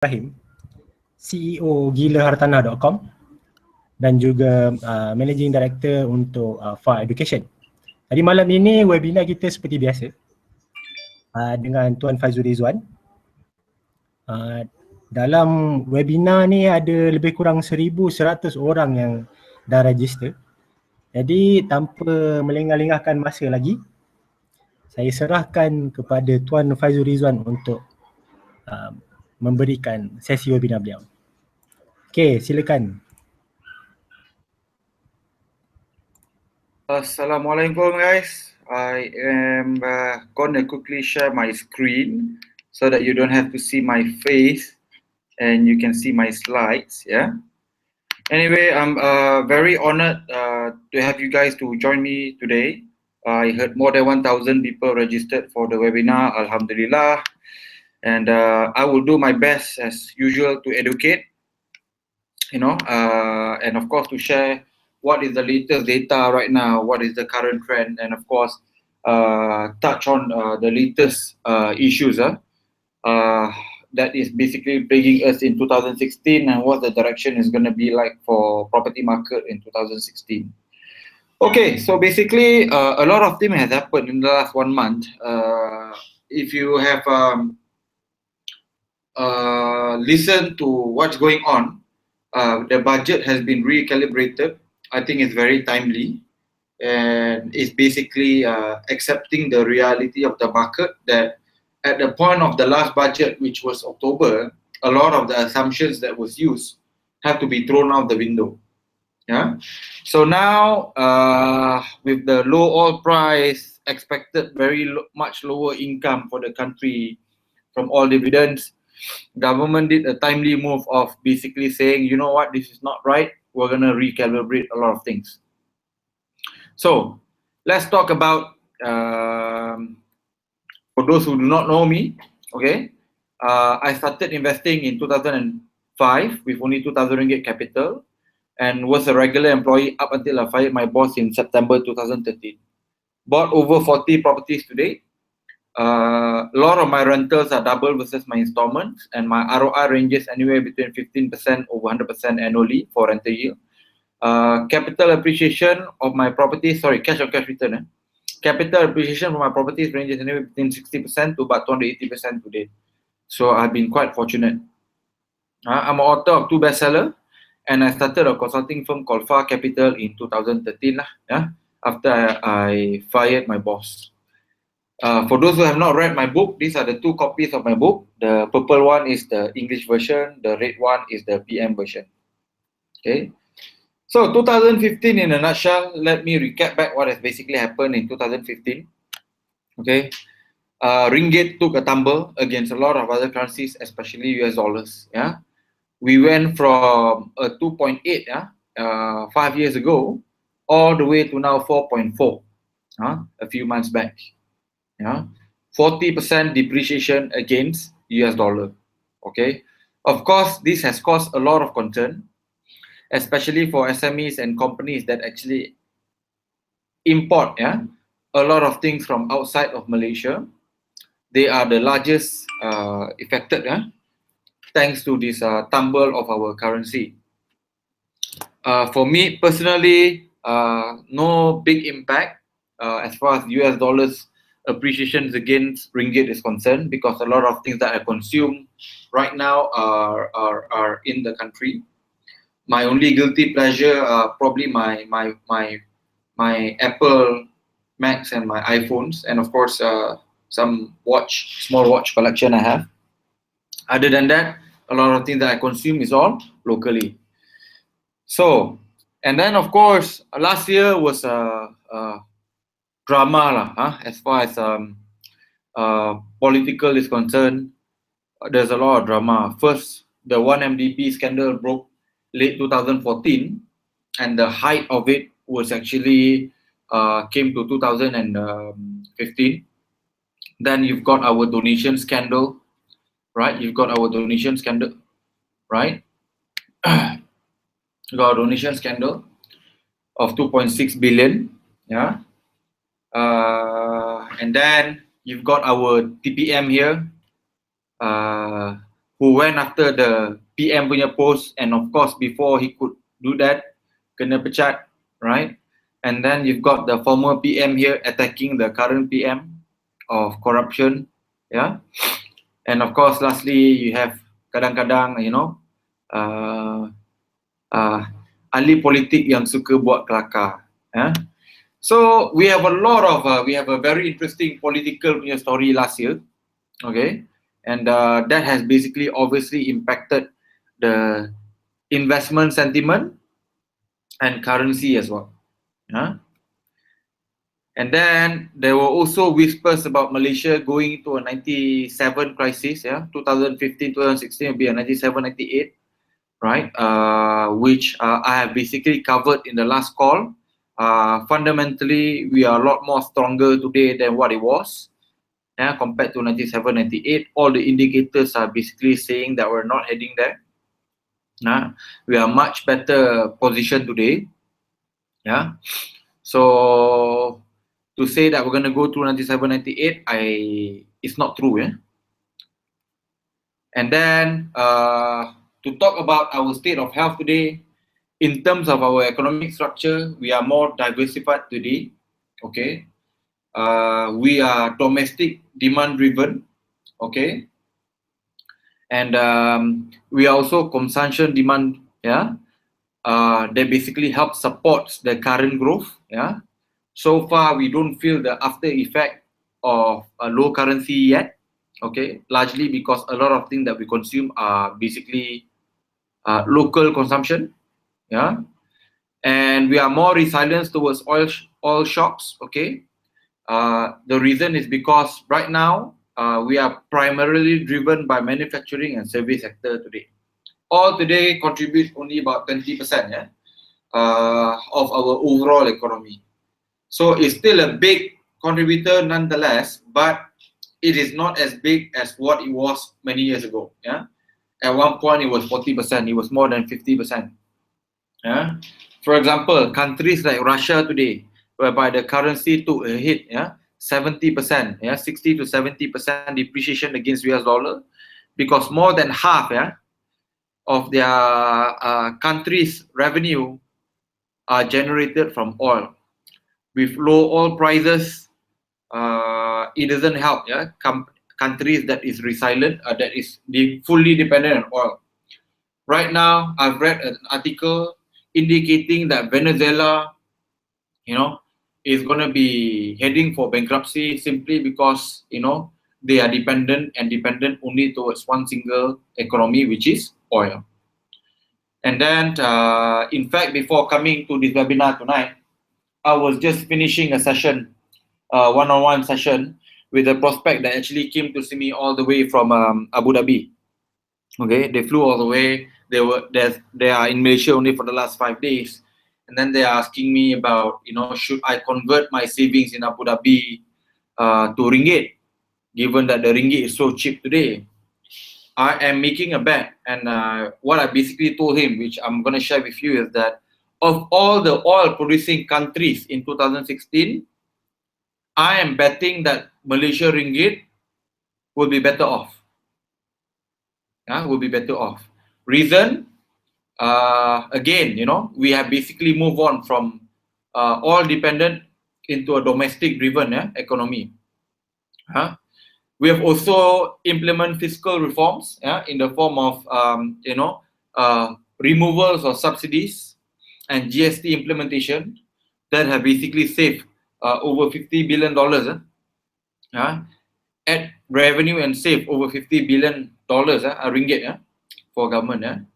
Ibrahim, CEO gilahartanah.com dan juga Managing Director untuk FA Education. Jadi malam ini webinar kita seperti biasa dengan Tuan Faizul Ridzuan. Dalam webinar ni ada lebih kurang 1,100 orang yang dah register. Jadi tanpa melengah-lengahkan masa lagi, saya serahkan kepada Tuan Faizul Ridzuan untuk memberikan sesi webinar beliau. Okey, silakan. Assalamualaikum guys. I am gonna quickly share my screen so that you don't have to see my face and you can see my slides. Yeah. Anyway, I'm very honored to have you guys to join me today. I heard more than 1,000 people registered for the webinar. Alhamdulillah. And I will do my best as usual to educate, and of course to share what is the latest data right now, what is the current trend, and of course touch on the latest issues that is basically plaguing us in 2016 and what the direction is going to be like for property market in 2016. Okay, so basically a lot of things has happened in the last 1 month. If you have listened to what's going on, the budget has been recalibrated. I think it's very timely, and it's basically accepting the reality of the market that at the point of the last budget, which was October, a lot of the assumptions that was used have to be thrown out the window. Yeah. So now with the low oil price, expected very much lower income for the country from all dividends, government did a timely move of basically saying, you know what, this is not right, we're going to recalibrate a lot of things. So let's talk about, for those who do not know me, okay, I started investing in 2005 with only 2,000 ringgit capital and was a regular employee up until I fired my boss in September 2013. Bought over 40 properties today. A lot of my rentals are double versus my installments, and my ROI ranges anywhere between 15% over 100% annually for rental yield. Capital appreciation of my properties, sorry, cash on cash return. Capital appreciation for my properties ranges anywhere between 60% to about 280% today. So I've been quite fortunate. I'm an author of 2 bestsellers, and I started a consulting firm called FA Capital in 2013 after I fired my boss. For those who have not read my book, these are the 2 copies of my book. The purple one is the English version, the red one is the PM version. Okay. So 2015 in a nutshell, let me recap back what has basically happened in 2015. Okay. Ringgit took a tumble against a lot of other currencies, especially US dollars. Yeah. We went from a 2.8 5 years ago all the way to now 4.4 a few months back. 40% depreciation against US dollar. Okay, of course this has caused a lot of concern, especially for SMEs and companies that actually import a lot of things from outside of Malaysia. They are the largest affected thanks to this tumble of our currency. For me personally, no big impact as far as US dollars appreciation against ringgit is concerned, because a lot of things that I consume right now are in the country. My only guilty pleasure are probably my Apple Macs and my iPhones, and of course some small watch collection I have. Other than that, a lot of things that I consume is all locally. So, and then of course last year was drama as far as political is concerned. There's a lot of drama. First, the 1MDB scandal broke late 2014, and the height of it was actually came to 2015. Then you've got our donation scandal, right? You've got our donation scandal, right? You got a donation scandal of 2.6 billion, yeah. And then you've got our TPM here, who went after the PM punya post, and of course before he could do that, kena pecat, right? And then you've got the former PM here attacking the current PM of corruption, yeah. And of course, lastly, you have kadang-kadang, you know, ahli politik yang suka buat kelakar, yeah. So we have a lot of, we have a very interesting political story last year, okay, and that has basically obviously impacted the investment sentiment and currency as well. Yeah? And then there were also whispers about Malaysia going to a 97 crisis, yeah, 2015, 2016 will be a 97, 98, right, which I have basically covered in the last call. Fundamentally, we are a lot more stronger today than what it was, yeah, compared to 97, 98. All the indicators are basically saying that we're not heading there. We are much better positioned today, yeah. So to say that we're going to go through 97, 98, it's not true, yeah. And then to talk about our state of health today, in terms of our economic structure, we are more diversified today, okay. We are domestic demand driven, okay. And we are also consumption demand, yeah. That basically helps support the current growth, yeah. So far, we don't feel the after effect of a low currency yet, okay, largely because a lot of things that we consume are basically local consumption, yeah. And we are more resilient towards oil shocks, okay. The reason is because right now we are primarily driven by manufacturing and service sector today. All today contributes only about 20%, yeah, of our overall economy. So it's still a big contributor nonetheless, but it is not as big as what it was many years ago, yeah. At one point, it was 40%. It was more than 50%. Yeah. For example, countries like Russia today, whereby the currency took a hit, yeah, 70%, yeah, 60 to 70% depreciation against US dollar, because more than half, yeah, of their country's revenue are generated from oil. With low oil prices, it doesn't help, yeah, countries that is resilient, that is fully dependent on oil. Right now, I've read an article indicating that Venezuela, you know, is going to be heading for bankruptcy simply because, you know, they are dependent only towards one single economy, which is oil. And then, in fact, before coming to this webinar tonight, I was just finishing a session, one-on-one session with a prospect that actually came to see me all the way from Abu Dhabi. Okay, they flew all the way. They are in Malaysia only for the last 5 days, and then they are asking me about, you know, should I convert my savings in Abu Dhabi to ringgit, given that the ringgit is so cheap today. I am making a bet, and what I basically told him, which I'm going to share with you, is that of all the oil-producing countries in 2016, I am betting that Malaysia ringgit will be better off. Will be better off. Reason, again, you know, we have basically moved on from oil dependent into a domestic driven economy. We have also implemented fiscal reforms in the form of you know, removals of subsidies and GST implementation that have basically saved over $50 billion at revenue, and save over $50 billion ringgit for government.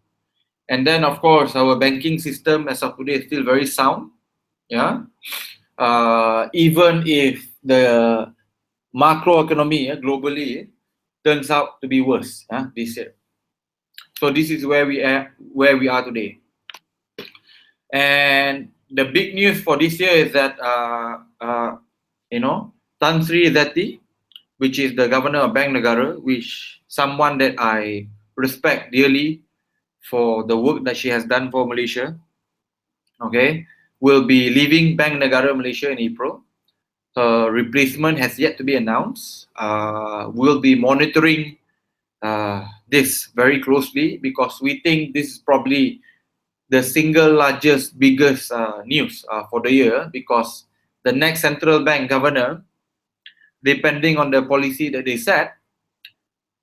And then, of course, our banking system as of today is still very sound. Even if the macroeconomy globally turns out to be worse this year. So this is where we are today. And the big news for this year is that you know, Tan Sri Zati, which is the governor of Bank Negara, which someone that I respect dearly for the work that she has done for Malaysia, okay, will be leaving Bank Negara Malaysia in April. Her replacement has yet to be announced. We'll be monitoring this very closely because we think this is probably the single largest, biggest news for the year, because the next central bank governor, depending on the policy that they set,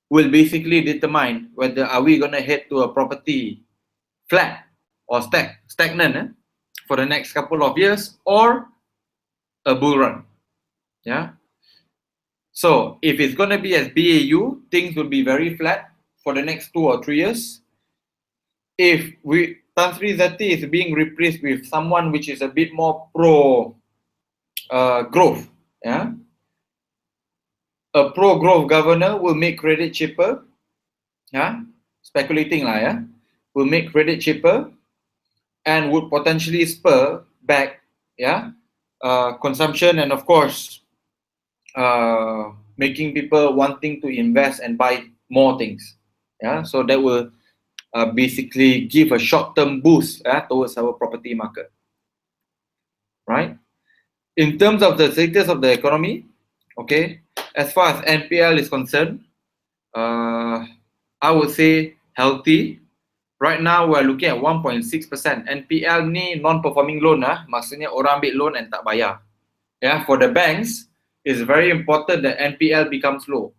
will basically determine whether are we going to head to a property flat or stagnant for the next couple of years, or a bull run. Yeah. So if it's going to be as BAU, things will be very flat for the next 2 or 3 years. If Tan Sri Zati is being replaced with someone which is a bit more pro growth, yeah, a pro growth governor will make credit cheaper, yeah, speculating lah, yeah, will make credit cheaper and would potentially spur back, yeah, consumption, and of course making people wanting to invest and buy more things. Yeah, so that will basically give a short-term boost towards our property market. Right? In terms of the status of the economy, okay, as far as NPL is concerned, I would say healthy. Right now we're looking at 1.6%. NPL ni non-performing loan maksudnya orang ambil loan and tak bayar. Yeah, for the banks, it's very important that NPL becomes low.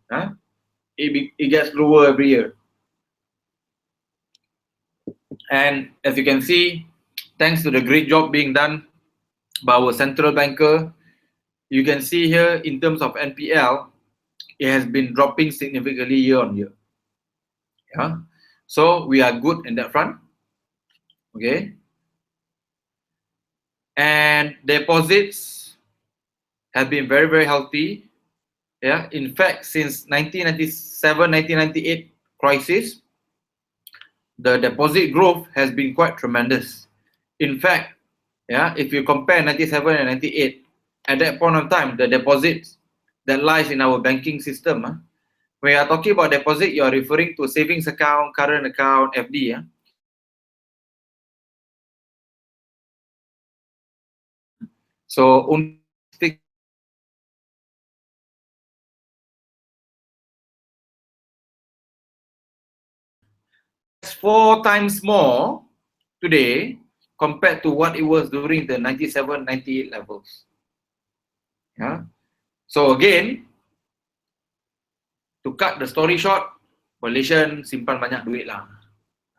It gets lower every year. And as you can see, thanks to the great job being done by our central banker, you can see here in terms of NPL, it has been dropping significantly year on year. Yeah, so we are good in that front. Okay, and deposits have been very, very healthy. Yeah, in fact, since 1997-1998 crisis, the deposit growth has been quite tremendous. In fact, yeah, if you compare 97 and 98, at that point of time, the deposits that lies in our banking system, when you are talking about deposit, you are referring to savings account, current account, FD. So only 4 times more today compared to what it was during the 97-98 levels. Yeah. So again, to cut the story short, Malaysian simpan banyak duit lah.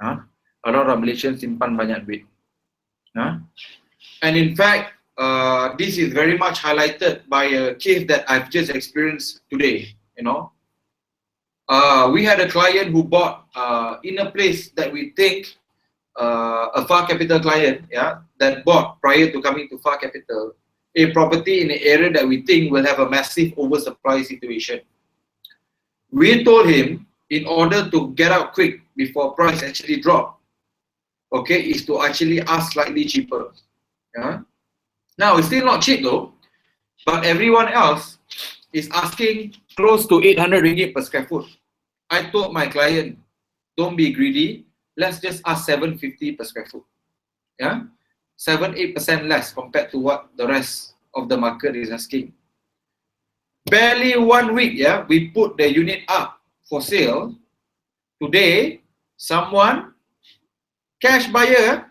A lot of Malaysians simpan banyak duit. And in fact, this is very much highlighted by a case that I've just experienced today. You know, we had a client who bought in a place that we think a Far Capital client, yeah, that bought prior to coming to Far Capital a property in an area that we think will have a massive oversupply situation. We told him, in order to get out quick before price actually drop, okay, is to actually ask slightly cheaper. Yeah. Now it's still not cheap though, but everyone else is asking close to 800 ringgit per square foot. I told my client, don't be greedy. Let's just ask 750 per square foot. Yeah, 7-8% less compared to what the rest of the market is asking. Barely 1 week, yeah, we put the unit up for sale. Today, someone, cash buyer,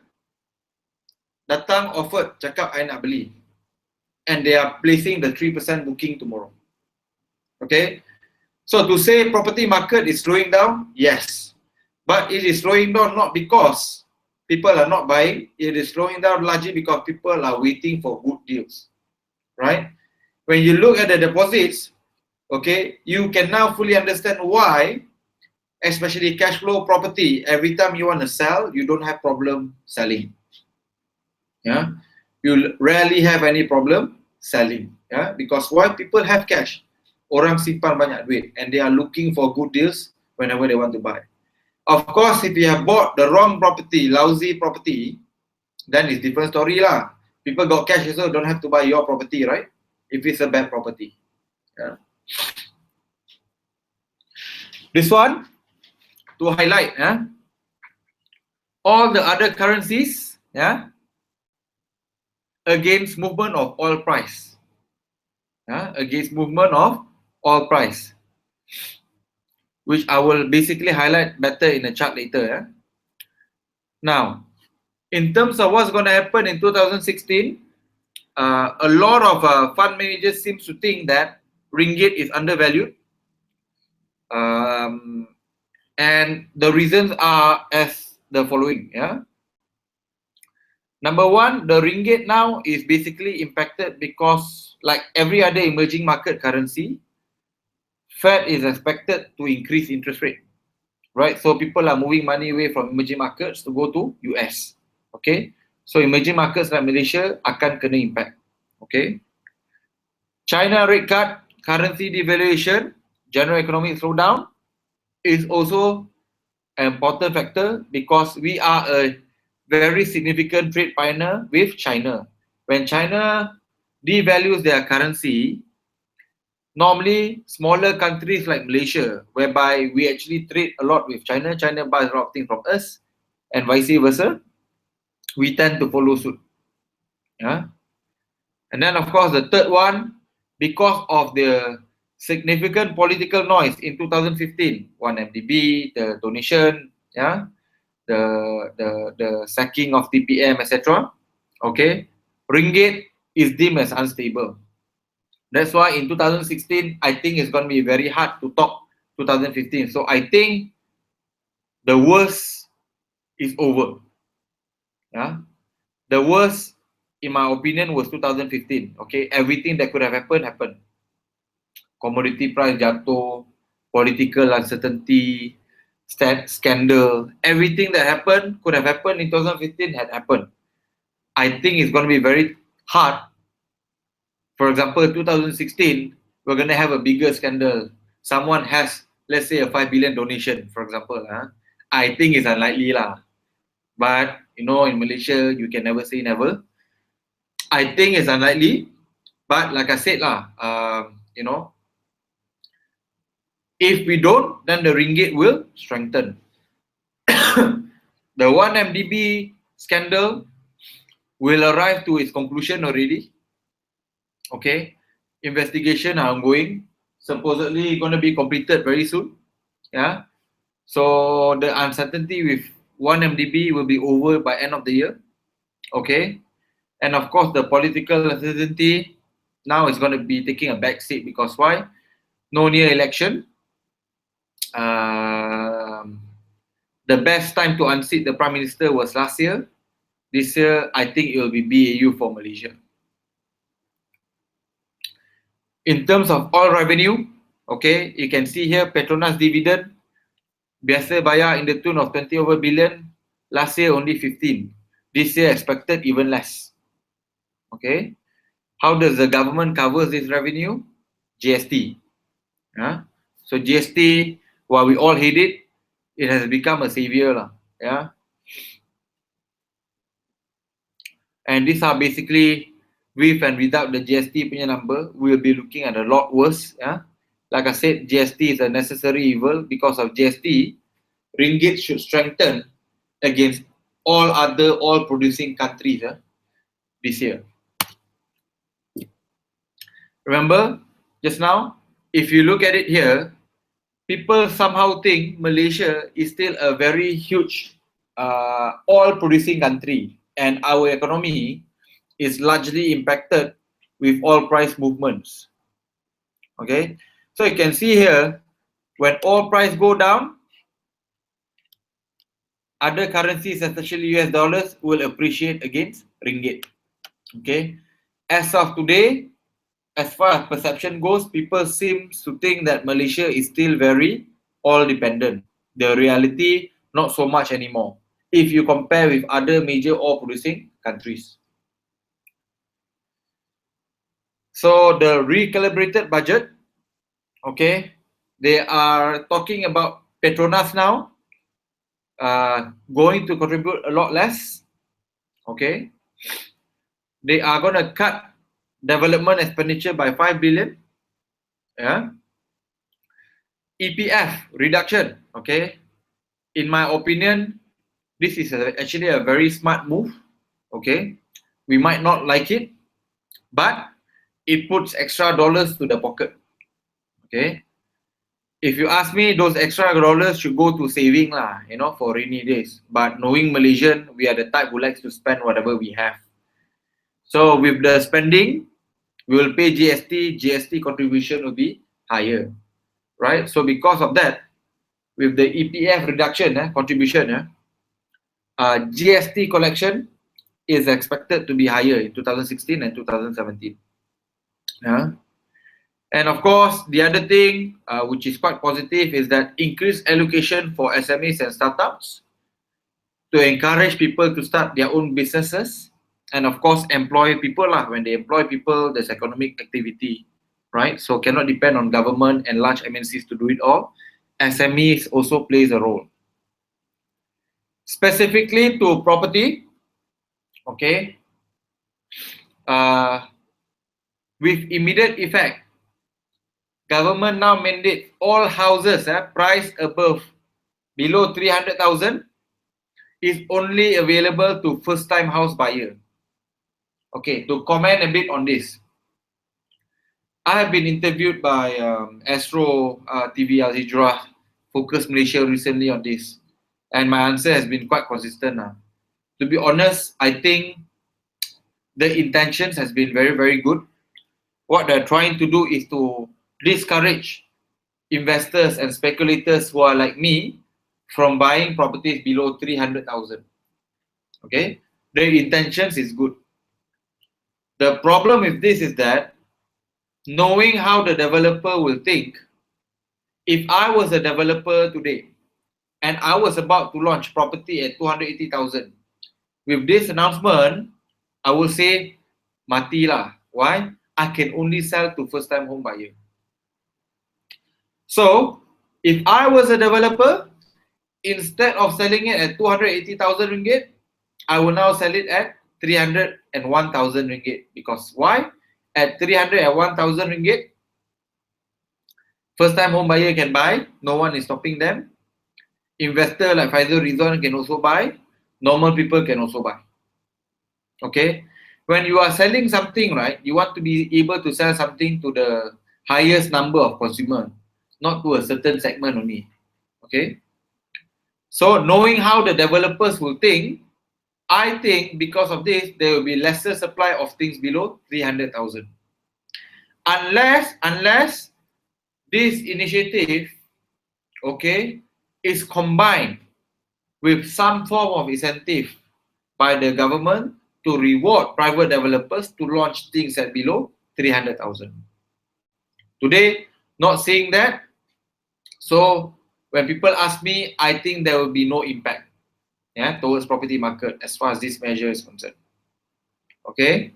datang offered, cakap I nak beli, and they are placing the 3% booking tomorrow. Okay, so to say property market is slowing down, yes, but it is slowing down not because people are not buying. It is slowing down largely because people are waiting for good deals, right? When you look at the deposits, okay, you can now fully understand why, especially cash flow property, every time you want to sell, you don't have problem selling. Yeah, you rarely have any problem selling. Yeah, because why? People have cash. Orang simpan banyak duit and they are looking for good deals whenever they want to buy. Of course, if you have bought the wrong property, lousy property, then it's different story lah. People got cash also don't have to buy your property, right? If it's a bad property. Yeah. This one, to highlight, all the other currencies, against movement of oil price. Against movement of oil price. which I will basically highlight better in a chart later. Yeah? Now, in terms of what's going to happen in 2016, a lot of fund managers seems to think that ringgit is undervalued. And the reasons are as the following. Yeah. Number one, the ringgit now is basically impacted because, like every other emerging market currency, Fed is expected to increase interest rate, right? So people are moving money away from emerging markets to go to US. Okay, so emerging markets like Malaysia akan kena impact. Okay, China rate cut, currency devaluation, general economic slowdown is also an important factor because we are a very significant trade partner with China. When China devalues their currency, normally smaller countries like Malaysia, whereby we actually trade a lot with China, China buys a lot of things from us, and vice versa, we tend to follow suit. Yeah. And then of course the third one, because of the significant political noise in 2015, 1MDB, the donation, yeah, the sacking of TPM, etc. Okay, ringgit is deemed as unstable. That's why in 2016, I think it's going to be very hard to top 2015. So I think the worst is over. Yeah, the worst, in my opinion, was 2015. Okay, everything that could have happened happened. Commodity price jatuh, political uncertainty, scandal, everything that happened could have happened in 2015 had happened. I think it's going to be very hard. For example, 2016, we're going to have a bigger scandal. Someone has, let's say, a 5 billion donation, for example. I think it's unlikely lah. But, you know, in Malaysia, you can never say never. I think it's unlikely. But like I said lah, you know, if we don't, then the ringgit will strengthen. The 1MDB scandal will arrive to its conclusion already. Okay, investigation are ongoing. Supposedly going to be completed very soon. Yeah, so the uncertainty with 1MDB will be over by end of the year. Okay, and of course the political uncertainty now is going to be taking a back seat because why? No near election. The best time to unseat the Prime Minister was last year. This year, I think it will be BAU for Malaysia. In terms of oil revenue, okay, you can see here Petronas dividend, biasa bayar in the tune of 20 over billion. Last year only 15. This year expected even less. Okay, how does the government cover this revenue? GST. So GST, while we all hate it, it has become a savior lah. Yeah. And these are basically with and without the GST punya number, we'll be looking at a lot worse. Yeah, like I said, GST is a necessary evil. Because of GST, ringgit should strengthen against all other oil-producing countries this year. Remember, just now, if you look at it here, people somehow think Malaysia is still a very huge oil-producing country, and our economy is largely impacted with oil price movements. Okay, so you can see here, when oil price go down, other currencies, especially US dollars, will appreciate against ringgit. Okay, as of today, as far as perception goes, people seem to think that Malaysia is still very oil dependent. The reality, not so much anymore, if you compare with other major oil producing countries. So the recalibrated budget, okay, they are talking about Petronas now going to contribute a lot less. Okay, they are going to cut development expenditure by 5 billion. Yeah. EPF reduction. Okay, in my opinion, this is actually a very smart move. Okay, we might not like it, but it puts extra dollars to the pocket. Okay, if you ask me, those extra dollars should go to saving lah, you know, for rainy days. But knowing Malaysian, we are the type who likes to spend whatever we have. So with the spending, we will pay GST. GST contribution will be higher, right? So because of that, with the EPF reduction contribution, GST collection is expected to be higher in 2016 and 2017. And of course, the other thing which is quite positive is that increased allocation for SMEs and startups to encourage people to start their own businesses, and of course employ people lah. When they employ people, there's economic activity, right? So cannot depend on government and large MNCs to do it all. SMEs also plays a role. Specifically to property, okay, with immediate effect, government now mandates all houses priced below 300,000 is only available to first-time house buyer. Okay, to comment a bit on this, I have been interviewed by Astro TV Al Hijrah Focus Malaysia recently on this, and my answer has been quite consistent. To be honest, I think the intentions has been very, very good. What they're trying to do is to discourage investors and speculators who are like me from buying properties below 300,000. Okay, their intentions is good. The problem with this is that, knowing how the developer will think, if I was a developer today and I was about to launch property at 280,000, with this announcement, I will say, mati lah. Why? I can only sell to first-time home buyer. So, if I was a developer, instead of selling it at 280,000 ringgit, I will now sell it at 301,000 ringgit. Because why? At 301,000 ringgit, first-time home buyer can buy. No one is stopping them. Investor like Faizul Ridzuan can also buy. Normal people can also buy. Okay? When you are selling something, right, you want to be able to sell something to the highest number of consumers, not to a certain segment only. Okay? So, knowing how the developers will think, I think because of this, there will be lesser supply of things below 300,000. Unless this initiative, okay, is combined with some form of incentive by the government to reward private developers to launch things at below 300,000. Today, not seeing that. So, when people ask me, I think there will be no impact towards property market as far as this measure is concerned. Okay?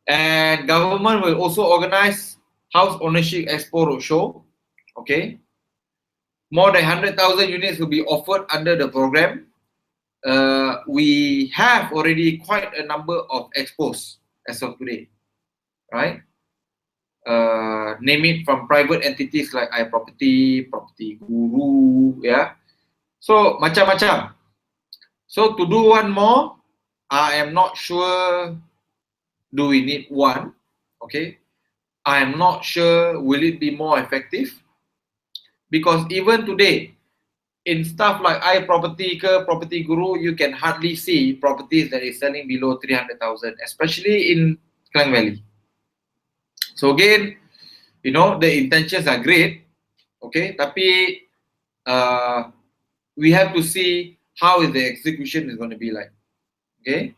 And government will also organize House Ownership Expo Roadshow. Okay? More than 100,000 units will be offered under the program. We have already quite a number of expos as of today, right? Name it from private entities like iProperty, Property Guru, So macam-macam. So to do one more, I am not sure do we need one, okay? I am not sure will it be more effective, because even today, in stuff like iProperty ke Property Guru, you can hardly see properties that is selling below 300,000, especially in Klang Valley. So again, you know, the intentions are great, okay? Tapi we have to see how the execution is going to be like, okay?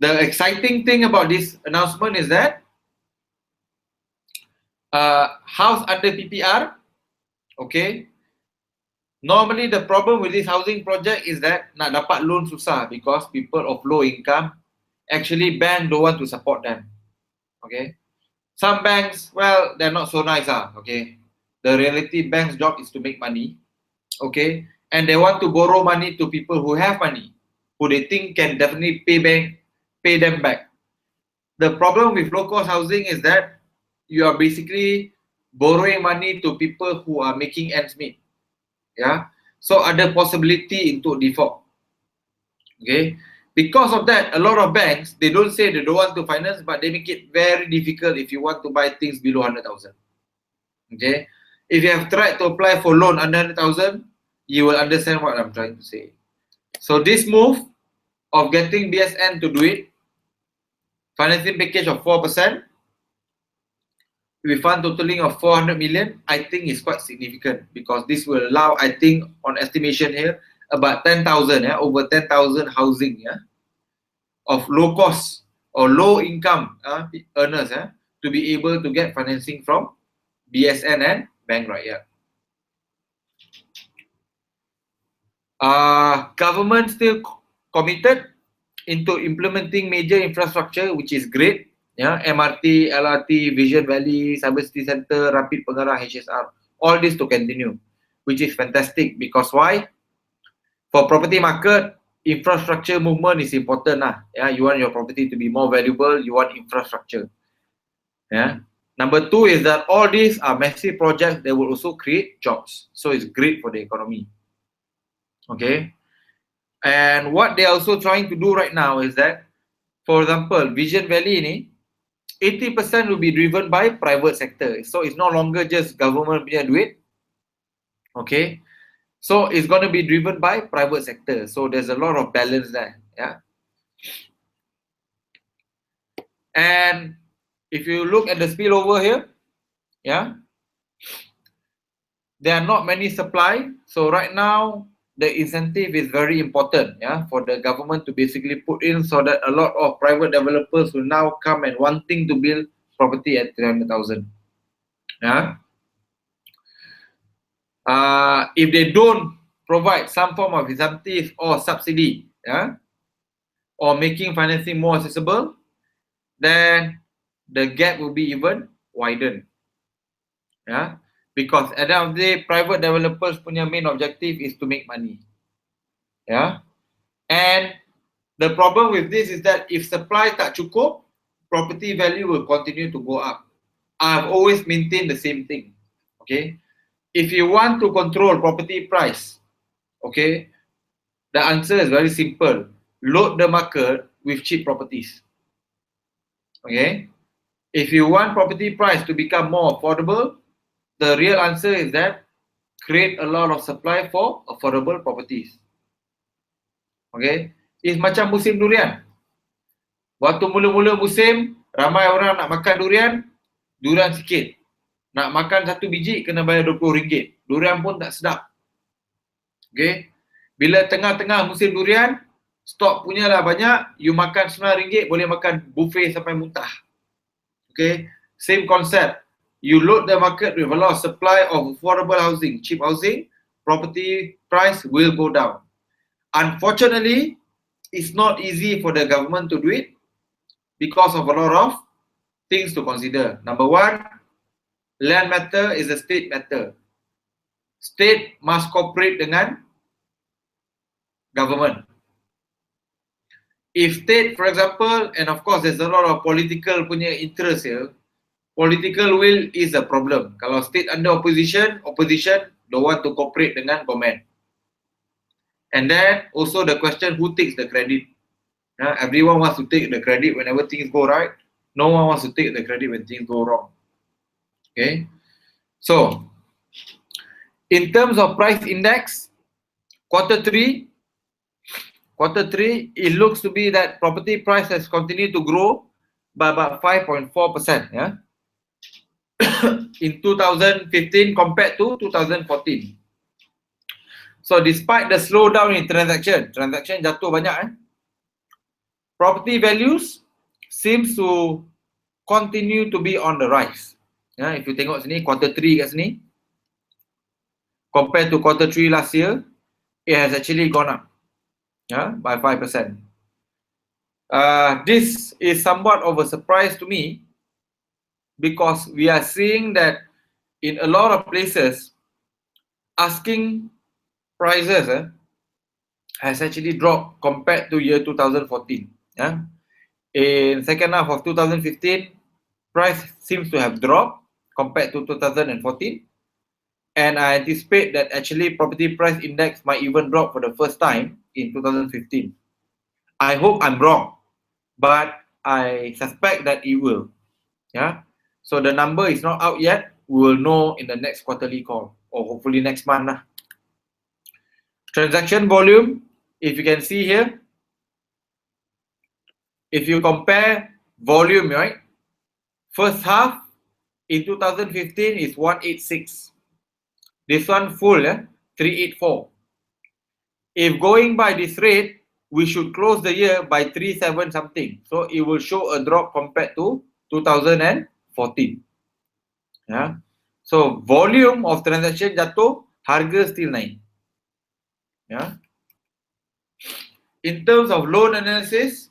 The exciting thing about this announcement is that house under PPR, okay? Normally the problem with this housing project is that nak dapat loan susah because people of low income, actually bank don't want to support them, okay? Some banks, well, they're not so nice, okay? The reality bank's job is to make money, okay? And they want to borrow money to people who have money, who they think can definitely pay them back. The problem with low-cost housing is that you are basically borrowing money to people who are making ends meet. So ada possibility into default. Okay, because of that, a lot of banks, they don't say they don't want to finance, but they make it very difficult if you want to buy things below 100,000. Okay, If you have tried to apply for loan under 100,000, you will understand what I'm trying to say. So this move of getting BSN to do it, financing package of 4%, with fund totaling of 400 million, I think is quite significant because this will allow, I think, on estimation here, about 10,000, over 10,000 housing, of low cost or low income earners to be able to get financing from BSN and Bank Rakyat. Government still committed into implementing major infrastructure, which is great. MRT, LRT, Vision Valley, Cyber City Center, Rapid Pengarah, HSR, all this to continue, which is fantastic because why? For property market, infrastructure movement is important. You want your property to be more valuable, you want infrastructure. Number two is that all these are massive projects that will also create jobs. So it's great for the economy. Okay. And what they're also trying to do right now is that, for example, Vision Valley ini, 80% will be driven by private sector. So it's no longer just government punya duit. Okay. So it's going to be driven by private sector. So there's a lot of balance there. And if you look at the spillover here, there are not many supply. So right now, the incentive is very important, for the government to basically put in so that a lot of private developers will now come and wanting to build property at 300,000. If they don't provide some form of incentive or subsidy, or making financing more accessible, then the gap will be even widened. Because at the end of the day, private developers punya main objective is to make money. And the problem with this is that if supply tak cukup, property value will continue to go up. I've always maintained the same thing. Okay, if you want to control property price, okay, the answer is very simple. Load the market with cheap properties. Okay, if you want property price to become more affordable, the real answer is that create a lot of supply for affordable properties. Okay, it's macam musim durian. Waktu mula-mula musim, ramai orang nak makan durian sikit. Nak makan satu biji kena bayar RM20. Durian pun tak sedap. Okay, bila tengah-tengah musim durian, stok punya lah banyak, you makan RM9 boleh makan buffet sampai muntah. Okay, same concept. You load the market with a lot of supply of affordable housing, cheap housing, property price will go down. Unfortunately, it's not easy for the government to do it because of a lot of things to consider. Number one, land matter is a state matter. State must cooperate dengan government. If state, for example, and of course there's a lot of political punya interest here, political will is a problem. Kalau state under opposition don't want to cooperate dengan government. And then also the question, who takes the credit? Everyone wants to take the credit whenever things go right. No one wants to take the credit when things go wrong. Okay, so in terms of price index, quarter three, it looks to be that property price has continued to grow by about 5.4%. In 2015 compared to 2014. So despite the slowdown in transaction jatuh banyak, property values seems to continue to be on the rise. If you tengok sini, quarter 3 kat sini, compared to quarter 3 last year, it has actually gone up by 5%. This is somewhat of a surprise to me, because we are seeing that in a lot of places, asking prices has actually dropped compared to year 2014. In second half of 2015, price seems to have dropped compared to 2014. And I anticipate that actually property price index might even drop for the first time in 2015. I hope I'm wrong, but I suspect that it will. So the number is not out yet, we will know in the next quarterly call, or hopefully next month lah. Transaction volume, if you can see here, if you compare volume, right? First half in 2015 is 186. This one full, 384. If going by this rate, we should close the year by 37 something. So it will show a drop compared to 2014. Yeah. So volume of transaction jatuh, harga still naik. Yeah. In terms of loan analysis,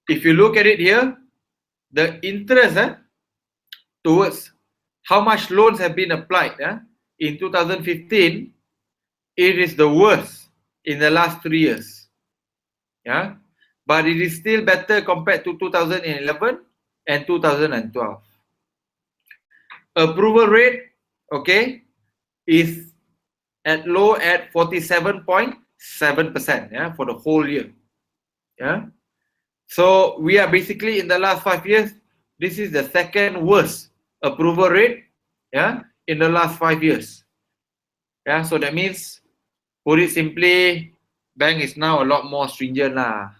if you look at it here, the interest towards how much loans have been applied in 2015, it is the worst in the last 3 years. Yeah, but it is still better compared to 2011 and 2012. Approval rate, okay, is at low at 47.7%, yeah, for the whole year. Yeah, so we are basically in the last 5 years, this is the second worst approval rate, yeah, in the last 5 years. Yeah, so that means, put it simply, bank is now a lot more stringent lah.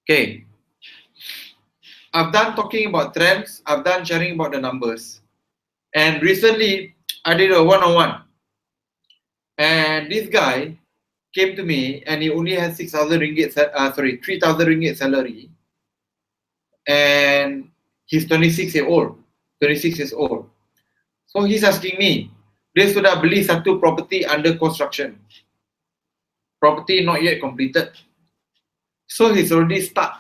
Okay, I've done talking about trends, I've done sharing about the numbers, and recently I did a one-on-one, and this guy came to me and he only has 3,000 ringgit salary, and he's 26 years old. So he's asking me, dia sudah beli satu property under construction, property not yet completed. So he's already start,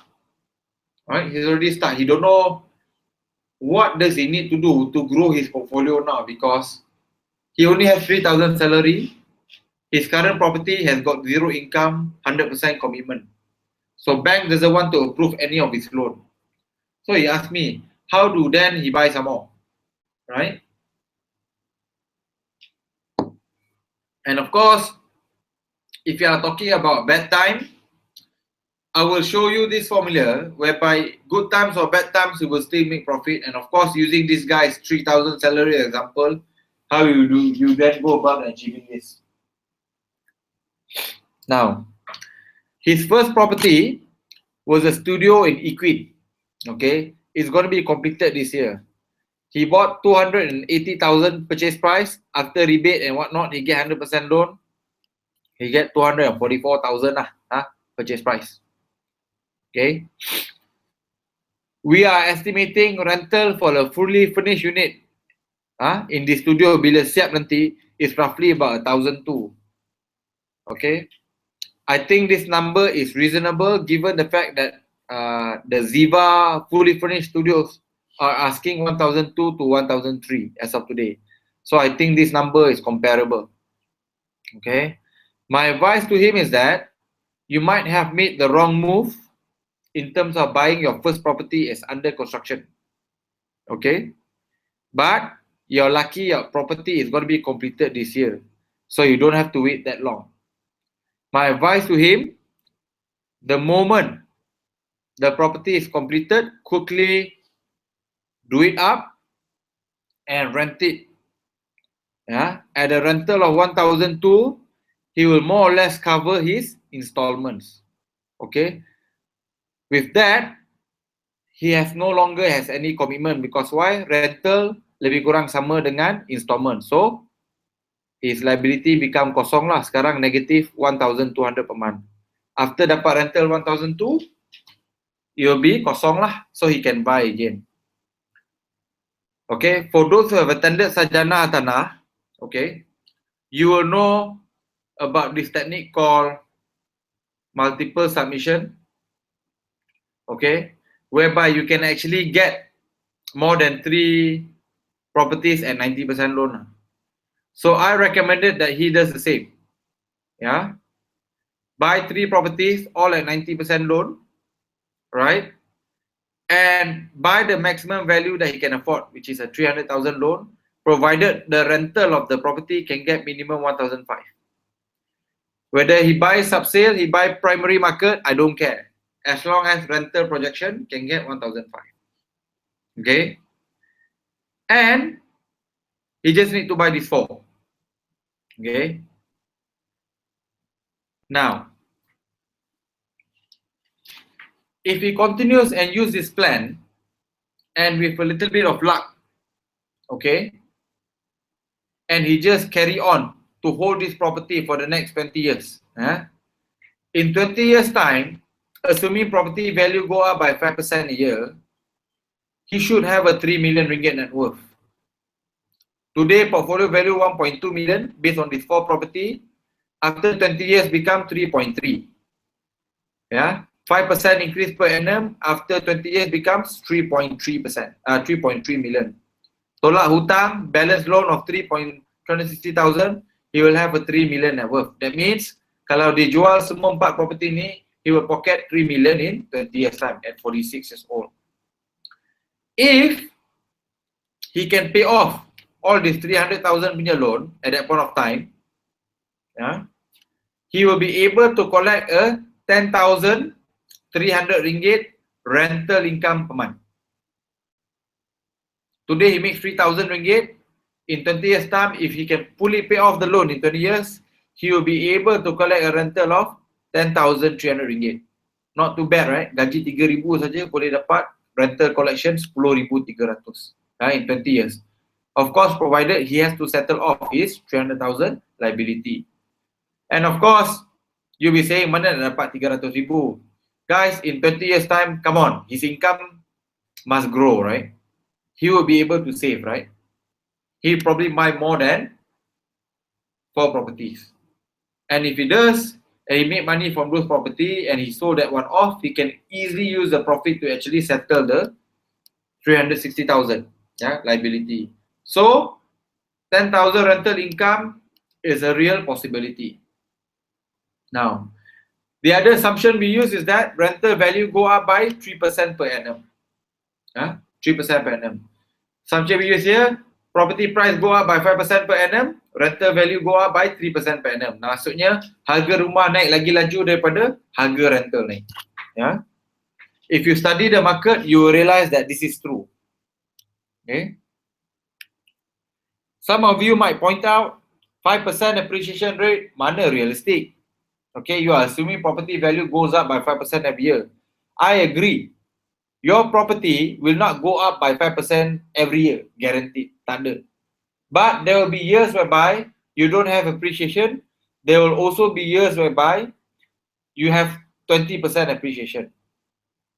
right? He don't know what does he need to do to grow his portfolio now, because he only has 3,000 salary. His current property has got 0 income, 100% commitment. So bank doesn't want to approve any of his loan. So he asked me, how do then he buy some more, right? And of course, if you are talking about bad time, I will show you this formula whereby good times or bad times you will still make profit. And of course, using this guy's 3,000 salary example, how you then go about achieving this. Now, his first property was a studio in Equid. Okay, it's going to be completed this year. He bought 280,000 purchase price. After rebate and whatnot, he get 100% loan. He get 244,000 purchase price. Okay, we are estimating rental for a fully furnished unit in the studio bila siap nanti is roughly about 1,200. Okay, I think this number is reasonable given the fact that the Ziva fully furnished studios are asking 1,200 to 1,300 as of today. So I think this number is comparable. Okay, my advice to him is that you might have made the wrong move in terms of buying your first property as under construction. Okay, but you're lucky your property is going to be completed this year, so you don't have to wait that long. My advice to him, the moment the property is completed, quickly do it up and rent it. Yeah, at a rental of 1,200, he will more or less cover his installments. Okay, with that, he no longer has any commitment, because why? Rental lebih kurang sama dengan installment. So his liability become kosong lah. Sekarang negative 1,200 per month. After dapat rental 1,200, it will be kosong lah. So he can buy again. Okay, for those who have attended Sarjana Tanah, okay, you will know about this technique called multiple submission. Okay, whereby you can actually get more than 3 properties at 90% loan. So I recommended that he does the same. Yeah, buy 3 properties all at 90% loan, right? And buy the maximum value that he can afford, which is a 300,000 loan, provided the rental of the property can get minimum 1,500. Whether he buys sub-sale, he buy primary market, I don't care. as long as rental projection can get 1,500. Okay, and he just need to buy these 4. Okay, now if he continues and use this plan, and with a little bit of luck, okay, and he just carry on to hold this property for the next 20 years, in 20 years time, assuming property value go up by 5% a year, he should have a 3 million ringgit net worth. Today, portfolio value 1.2 million based on this 4 property. After 20 years, become 3.3. Yeah, 5% increase per annum. After 20 years, becomes 3.3%. 3.3 million. Tolak hutang, balance loan of 3,260,000. He will have a 3 million net worth. That means kalau dia jual semua 4 property ni, he will pocket 3 million in 20 years time at 46 years old. If he can pay off all this 300,000 punya loan at that point of time, he will be able to collect a 10,300 ringgit rental income per month. Today he makes 3,000 ringgit. In 20 years time, if he can fully pay off the loan in 20 years, he will be able to collect a rental of 10,300 ringgit. Not too bad, right? Gaji 3,000 saja boleh dapat rental collection 10,300 in 20 years. Of course, provided he has to settle off his 300,000 liability. And of course, you'll be saying, mana nak dapat 300,000? Guys, in 20 years time, come on, his income must grow, right? He will be able to save, right? He probably buy more than 4 properties. And if he does, and he make money from those property and he sold that one off, he can easily use the profit to actually settle the 360,000 liability. So 10,000 rental income is a real possibility. Now, the other assumption we use is that rental value go up by 3% per annum. 3% per annum. Assumption we use here, property price go up by 5% per annum, rental value go up by 3% per annum. Maksudnya harga rumah naik lagi laju daripada harga rental naik. If you study the market, you will realize that this is true. Okay. Some of you might point out 5% appreciation rate, mana realistic? Okay, you are assuming property value goes up by 5% every year. I agree. Your property will not go up by 5% every year, guaranteed, tak ada. But there will be years whereby you don't have appreciation. There will also be years whereby you have 20% appreciation.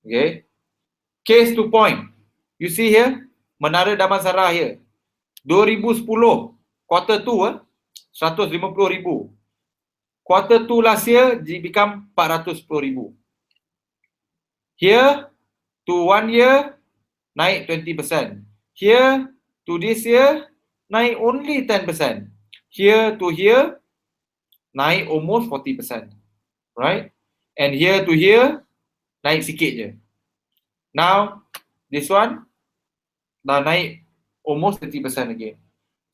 Okay. Case to point. You see here, Menara Damansara here. 2010, quarter 2, 150,000. Quarter 2 last year, become 410,000. Here to 1 year, naik 20%. Here to this year, naik only 10%. Here to here, naik almost 40%. Right? And here to here, naik sikit je. Now, this one, dah naik almost 30% again.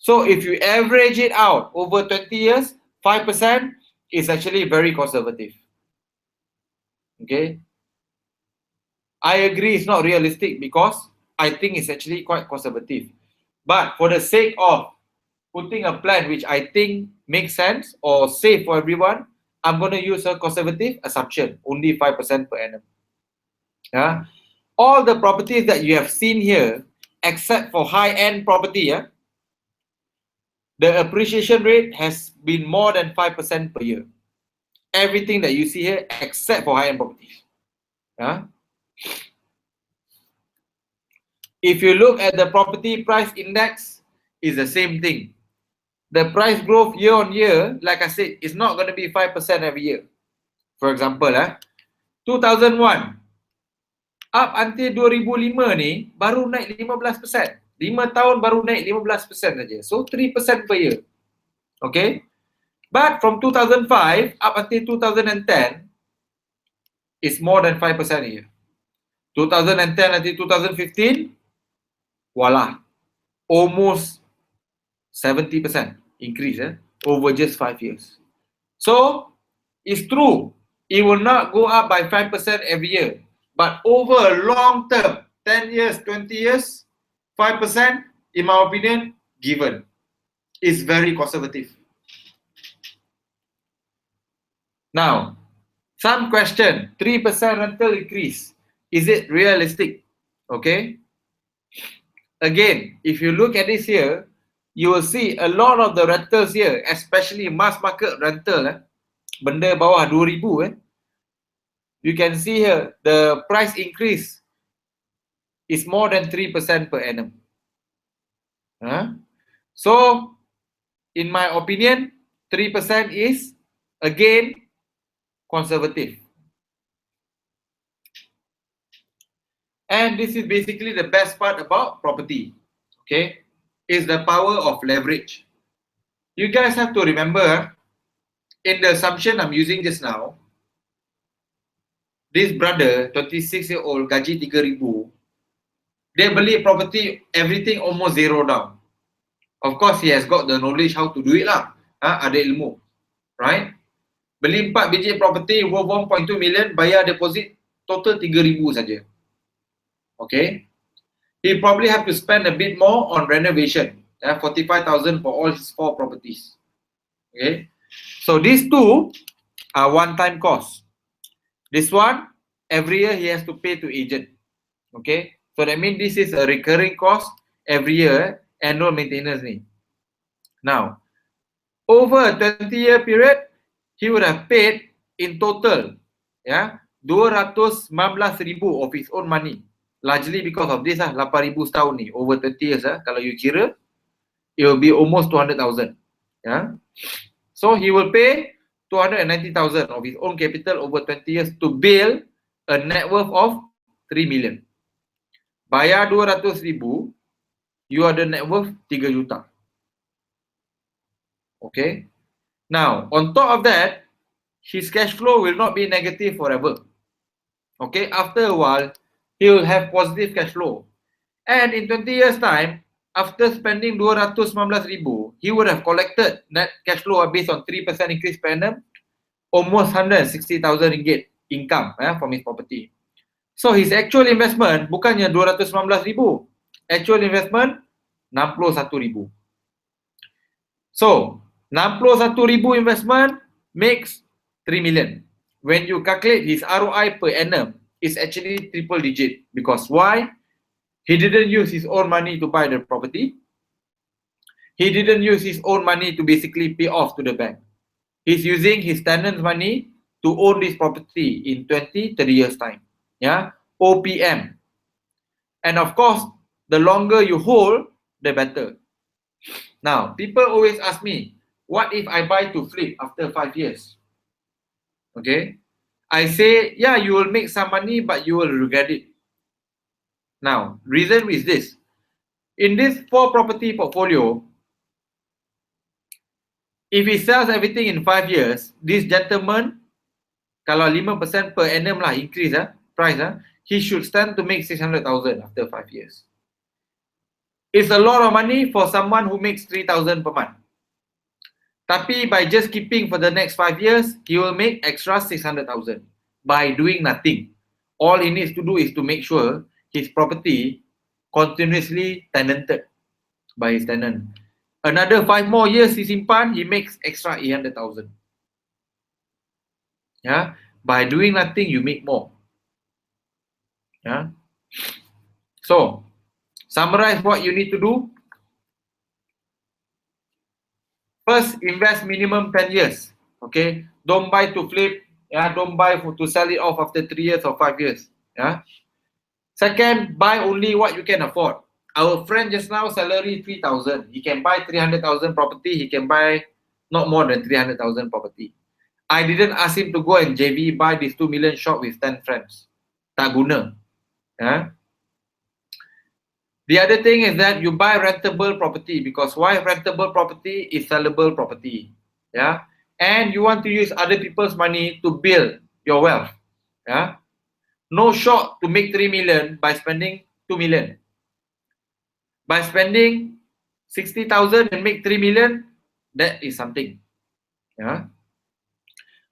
So if you average it out over 20 years, 5% is actually very conservative. Okay? I agree it's not realistic because I think it's actually quite conservative. But for the sake of putting a plan which I think makes sense or safe for everyone, I'm going to use a conservative assumption, only 5% per annum. All the properties that you have seen here, except for high-end property, the appreciation rate has been more than 5% per year. Everything that you see here, except for high-end properties. If you look at the property price index, it's the same thing. The price growth year on year, like I said, is not going to be 5% every year. For example, 2001, up until 2005 ni, baru naik 15%. 5 tahun baru naik 15% saja. So 3% per year. Okay? But from 2005 up until 2010, it's more than 5% a year. 2010 until 2015, voila, almost 70% increase over just 5 years. So, it's true. It will not go up by 5% every year. But over a long term, 10 years, 20 years, 5%, in my opinion, given. Is very conservative. Now, some question, 3% rental increase. Is it realistic? Okay. Again, if you look at this here, you will see a lot of the rentals here, especially mass market rental, benda bawah 2,000, you can see here, the price increase is more than 3% per annum. So, in my opinion, 3% is, again, conservative. And this is basically the best part about property, okay, is the power of leverage. You guys have to remember, in the assumption I'm using just now, this brother, 26-year-old, gaji 3,000, dia beli property, everything almost zero down. Of course, he has got the knowledge how to do it lah. Ada ilmu, right? Beli 4 biji property worth 1.2 million, bayar deposit total 3,000 saja. Okay, he probably have to spend a bit more on renovation, 45,000 for all his 4 properties. Okay, so these two are one-time cost. This one, every year he has to pay to agent. Okay, so that means this is a recurring cost every year, annual maintenance ni. Now, over a 20-year period, he would have paid in total, 219,000 of his own money. Largely because of this 8,000 setahun ni, over 30 years kalau you kira, it will be almost 200,000. So he will pay 290,000 of his own capital over 20 years to build a net worth of 3 million. Bayar 200,000, you ada net worth 3 juta. Okay. Now, on top of that, his cash flow will not be negative forever. Okay, after a while, he will have positive cash flow. And in 20 years time, after spending 219,000, he would have collected net cash flow based on 3% increase per annum, almost 160,000 ringgit income from his property. So his actual investment bukannya 219,000, actual investment 61,000. So 61,000 investment makes 3 million. When you calculate his ROI per annum, it's actually triple digit. Because why? He didn't use his own money to buy the property. He didn't use his own money to basically pay off to the bank. He's using his tenant's money to own this property in 20, 30 years time. OPM. And of course, the longer you hold, the better. Now, people always ask me, what if I buy to flip after 5 years? Okay. I say, yeah, you will make some money, but you will regret it. Now, reason is this. In this 4 property portfolio, if he sells everything in 5 years, this gentleman, kalau 5% per annum lah increase price, he should stand to make 600,000 after 5 years. It's a lot of money for someone who makes 3,000 per month. Tapi by just keeping for the next 5 years, he will make extra 600,000 by doing nothing. All he needs to do is to make sure his property continuously tenanted by his tenant. Another 5 more years he simpan, he makes extra 800,000. By doing nothing, you make more. So, summarize what you need to do. First, invest minimum 10 years. Okay, don't buy to flip. Don't buy to sell it off after 3 years or 5 years. Second, buy only what you can afford. Our friend just now salary 3,000. He can buy 300,000 property. He can buy not more than 300,000 property. I didn't ask him to go and JV buy this 2 million shop with 10 friends. Tak guna. The other thing is that you buy rentable property, because why rentable property is sellable property. And you want to use other people's money to build your wealth. No shot to make 3 million by spending 2 million. By spending 60,000 and make 3 million, that is something.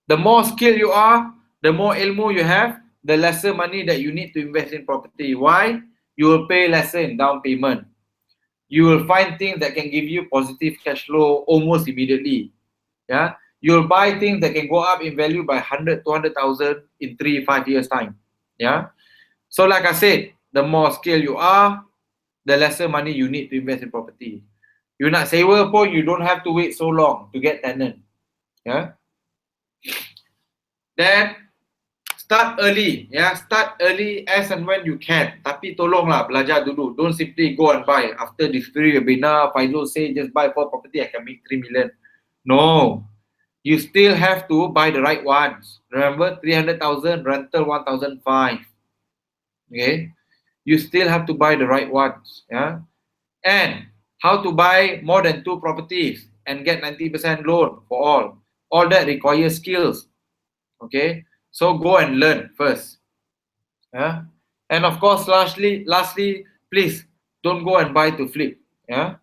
The more skilled you are, The more ilmu you have, the lesser money that you need to invest in property. Why? You will pay lesser in down payment. You will find things that can give you positive cash flow almost immediately. Yeah, you'll buy things that can go up in value by 100, 200,000 in 3-5 years time. Yeah, so like I said, the more scale you are, the lesser money you need to invest in property. You nak sewa pun, you don't have to wait so long to get tenant. Yeah. Then start early, start early as and when you can. Tapi tolonglah belajar dulu. Don't simply go and buy. After this free webinar, Faizul say just buy 4 property, I can make 3 million. No, you still have to buy the right ones. Remember, 300,000 rental 1,500. Okay, you still have to buy the right ones. Yeah, and how to buy more than 2 properties and get 90% loan for all. All that requires skills. Okay, so go and learn first. Yeah, and of course, lastly, please don't go and buy to flip. Yeah.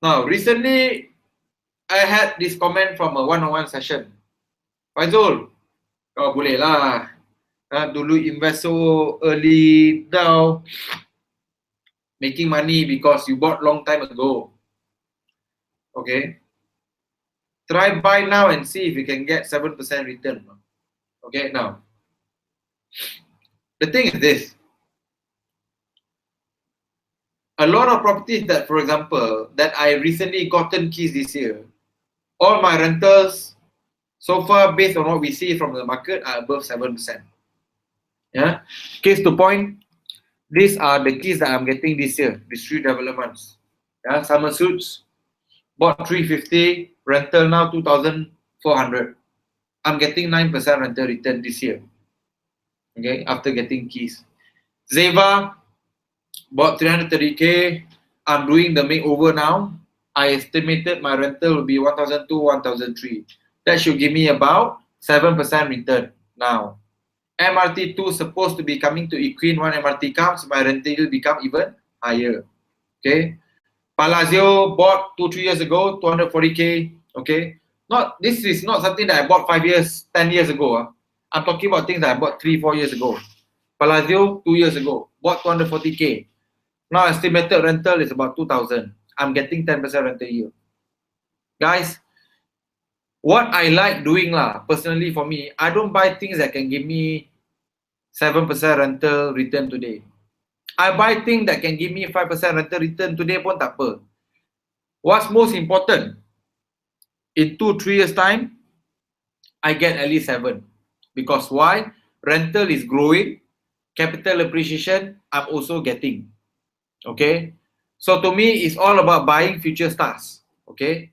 Now, recently, I had this comment from a one-on-one session. Faizul, kau boleh lah. Dulu invest so early now, making money because you bought long time ago. Okay. Try buy now and see if you can get 7% return. Okay, now. The thing is this. A lot of properties that, for example, that I recently gotten keys this year, all my rentals so far, based on what we see from the market, are above 7%. Yeah. Case to point, these are the keys that I'm getting this year, these 3 developments. Yeah, Summer Suits, bought 350, rental now 2,400. I'm getting 9% rental return this year. Okay, after getting keys. Zeva, bought 330k. I'm doing the makeover now. I estimated my rental will be 1,200, 1,300. That should give me about 7% return now. MRT2 supposed to be coming to Equine. One MRT comes, my rental will become even higher. Okay. Palazzo bought 2-3 years ago, 240k. Okay. This is not something that I bought 5 years, 10 years ago. I'm talking about things that I bought 3-4 years ago. Palazzo 2 years ago, bought 240k. Now estimated rental is about 2,000. I'm getting 10% rental yield. Guys, what I like doing personally for me, I don't buy things that can give me 7% rental return today. I buy things that can give me 5% rental return today pun tak apa. What's most important? In 2-3 years time, I get at least 7. Because why? Rental is growing, capital appreciation I'm also getting. Okay, so to me it's all about buying future stars. Okay,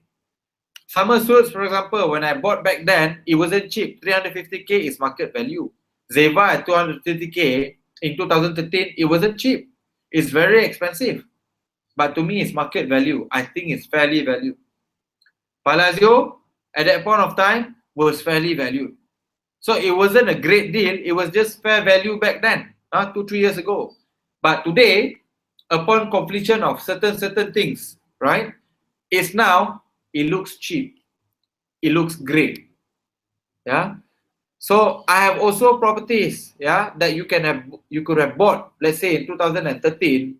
Summer Suits, for example, when I bought back then, it wasn't cheap. 350k is market value. Zeva at 230k in 2013, it wasn't cheap. It's very expensive. But to me, it's market value. I think it's fairly valued. Palazzo, at that point of time, was fairly valued. So it wasn't a great deal. It was just fair value back then, 2-3 years ago. But today, upon completion of certain things, right, it's now, it looks cheap. It looks great. Yeah. So I have also properties, that you could have bought, let's say in 2013,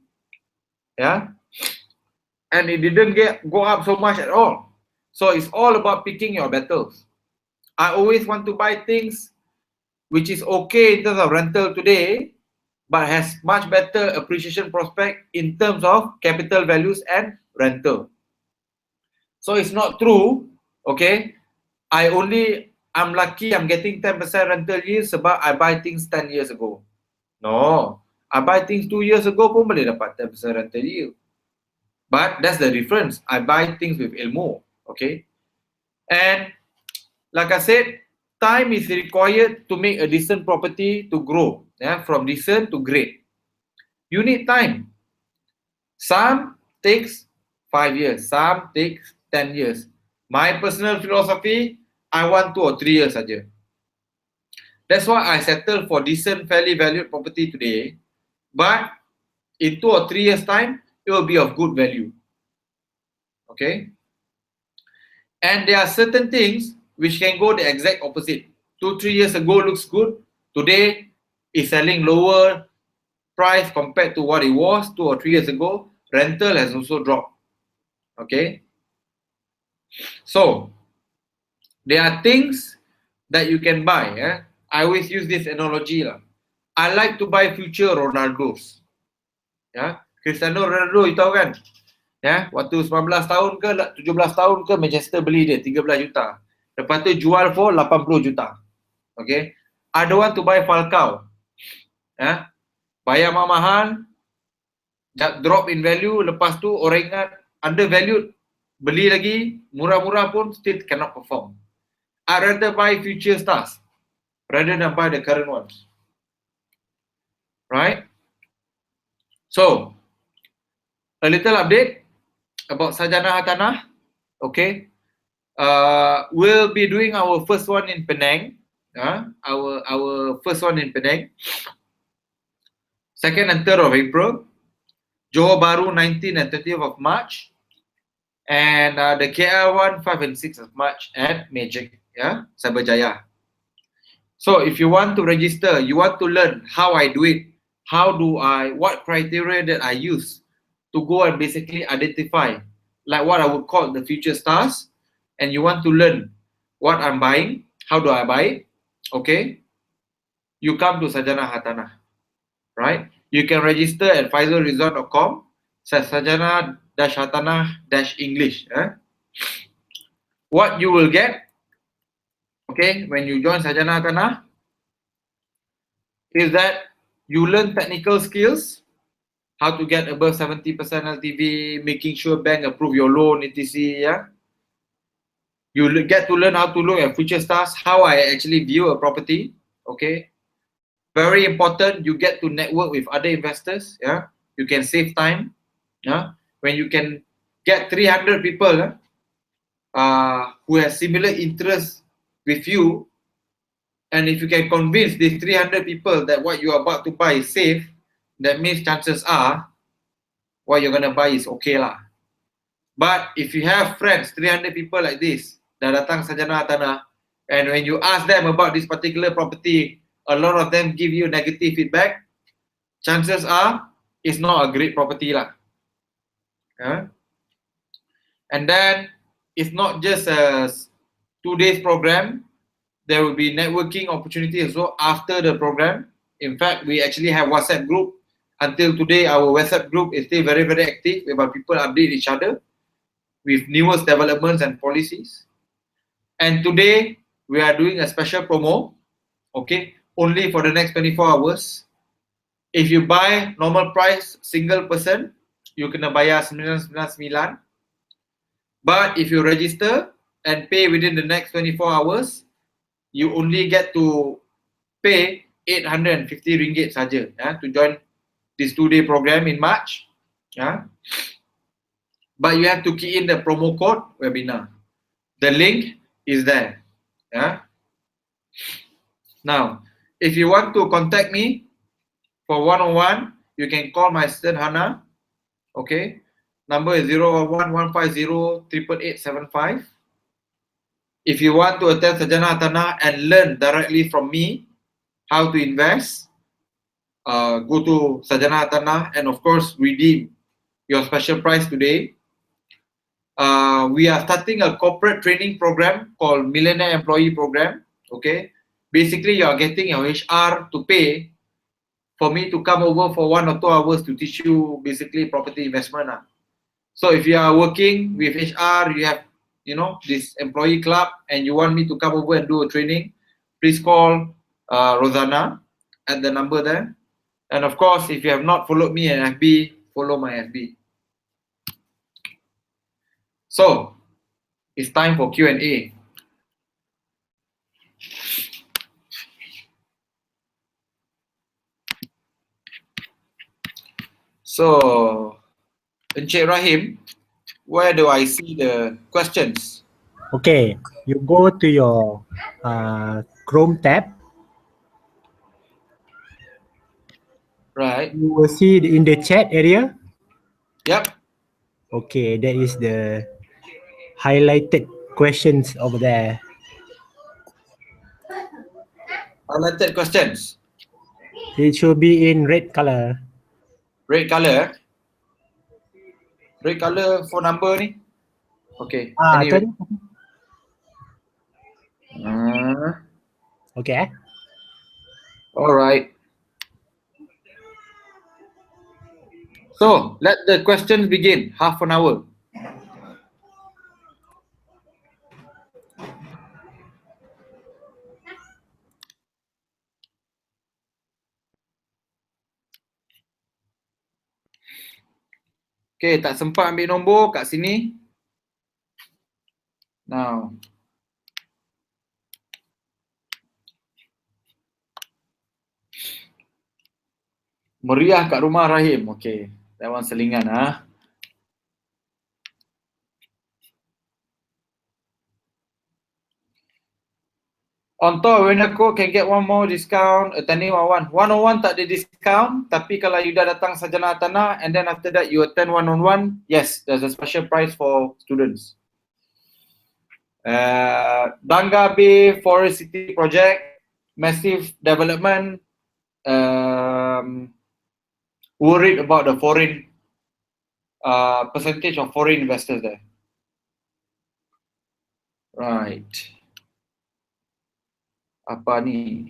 and it didn't go up so much at all. So it's all about picking your battles. I always want to buy things which is okay in terms of rental today, but has much better appreciation prospect in terms of capital values and rental. So it's not true, okay, I'm lucky I'm getting 10% rental yield sebab I buy things 10 years ago. No, I buy things 2 years ago pun boleh dapat 10% rental yield. But that's the difference. I buy things with ilmu, okay? And like I said, time is required to make a decent property to grow, from decent to great. You need time. Some takes 5 years, some takes 10 years. My personal philosophy, I want 2 or 3 years saja. That's why I settle for decent, fairly valued property today. But in 2 or 3 years time, it will be of good value. Okay. And there are certain things which can go the exact opposite. 2-3 years ago looks good. Today is selling lower price compared to what it was 2 or 3 years ago. Rental has also dropped. Okay. So there are things that you can buy. I always use this analogy lah. I like to buy future Ronaldos. Cristiano Ronaldo, you tahu kan? Waktu 19 tahun ke 17 tahun ke Manchester beli dia 13 juta. Lepas tu jual for 80 juta. Okay. I don't want to buy Falcao. Bayar mahal, drop in value, lepas tu orang ingat undervalued, beli lagi murah-murah pun still cannot perform. I'd rather buy future stars rather than buy the current ones. Right? So, a little update about Sarjana Hartanah. Okay. We'll be doing our first one in Penang. Our first one in Penang. 2nd and 3rd of April. Johor Bahru 19th and 30th of March. And the KL one 5 and 6 of March at Magic. Cyberjaya. So if you want to register, you want to learn how I do it, what criteria that I use to go and basically identify like what I would call the future stars, and you want to learn what I'm buying, how do I buy it, okay, you come to Sarjana Hartanah, right? You can register at faizulridzuan.com, Sarjana-Hartanah-English. What you will get, okay, when you join Sarjana Hartanah is that you learn technical skills, how to get above 70% LTV, making sure bank approve your loan, etc. You get to learn how to look at future stars, how I actually view a property. Okay, very important. You get to network with other investors. You can save time. When you can get 300 people who have similar interests with you, and if you can convince these 300 people that what you are about to buy is safe, that means chances are what you're gonna buy is okay lah. But if you have friends, 300 people like this, dah datang Sarjana Hartanah, and when you ask them about this particular property, a lot of them give you negative feedback, chances are it's not a great property lah. And then it's not just a 2 days program. There will be networking opportunities as well after the program. In fact, we actually have WhatsApp group. Until today, our WhatsApp group is still very, very active, whereby people update each other with newest developments and policies. And today, we are doing a special promo, okay, only for the next 24 hours. If you buy normal price, single person, you can bayar 999. But if you register and pay within the next 24 hours, you only get to pay 850 ringgit saja to join this 2-day program in March. But you have to key in the promo code webinar. The link is there. Now, if you want to contact me for one-on-one, you can call my assistant Hana. Okay, number is 011508885. If you want to attend Sarjana Hartanah and learn directly from me how to invest, go to Sarjana Hartanah and of course redeem your special price today. We are starting a corporate training program called Millionaire Employee Program. Okay, basically you are getting your HR to pay for me to come over for 1 or 2 hours to teach you basically property investment. So if you are working with HR, you have this employee club, and you want me to come over and do a training, please call Rosanna at the number there. And of course, if you have not followed me on FB, follow my FB. So it's time for Q&A. So, Encik Rahim, where do I see the questions? Okay, you go to your Chrome tab. Right. You will see in the chat area. Yep. Okay, that is the highlighted questions over there. Highlighted questions. It should be in red color. Red color. Red color phone number ni. Okay. Anyway. Anyway. Okay. Alright. So, let the questions begin. Half an hour. Okay, tak sempat ambil nombor kat sini. Now. Meriah kat rumah Rahim. Okay. That one selingan ah. On top, when aku can get one more discount, attending 101. 101 tak ada discount, tapi kalau you dah datang sarjana tanah and then after that you attend 101, yes, there's a special price for students. Dangga Bay Forest City project, massive development, worried about the foreign percentage of foreign investors there. Right. Apa ni?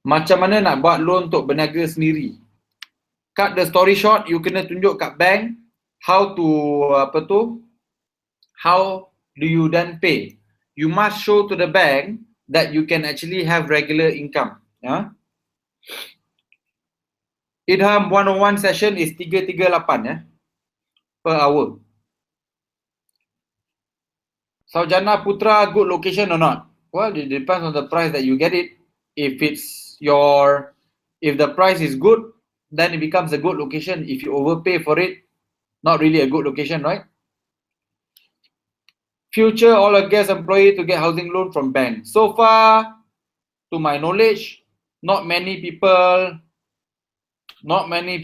Macam mana nak buat loan untuk berniaga sendiri? Cut the story short, you kena tunjuk kat bank how to how do you then pay? You must show to the bank that you can actually have regular income. Ya. Idham 101 session is 338 ya, per hour. Sarjana Putra, good location or not? Well, it depends on the price that you get it. If the price is good, then it becomes a good location. If you overpay for it, not really a good location, right? Future oil and gas employee to get housing loan from bank. So far, to my knowledge, not many people, not many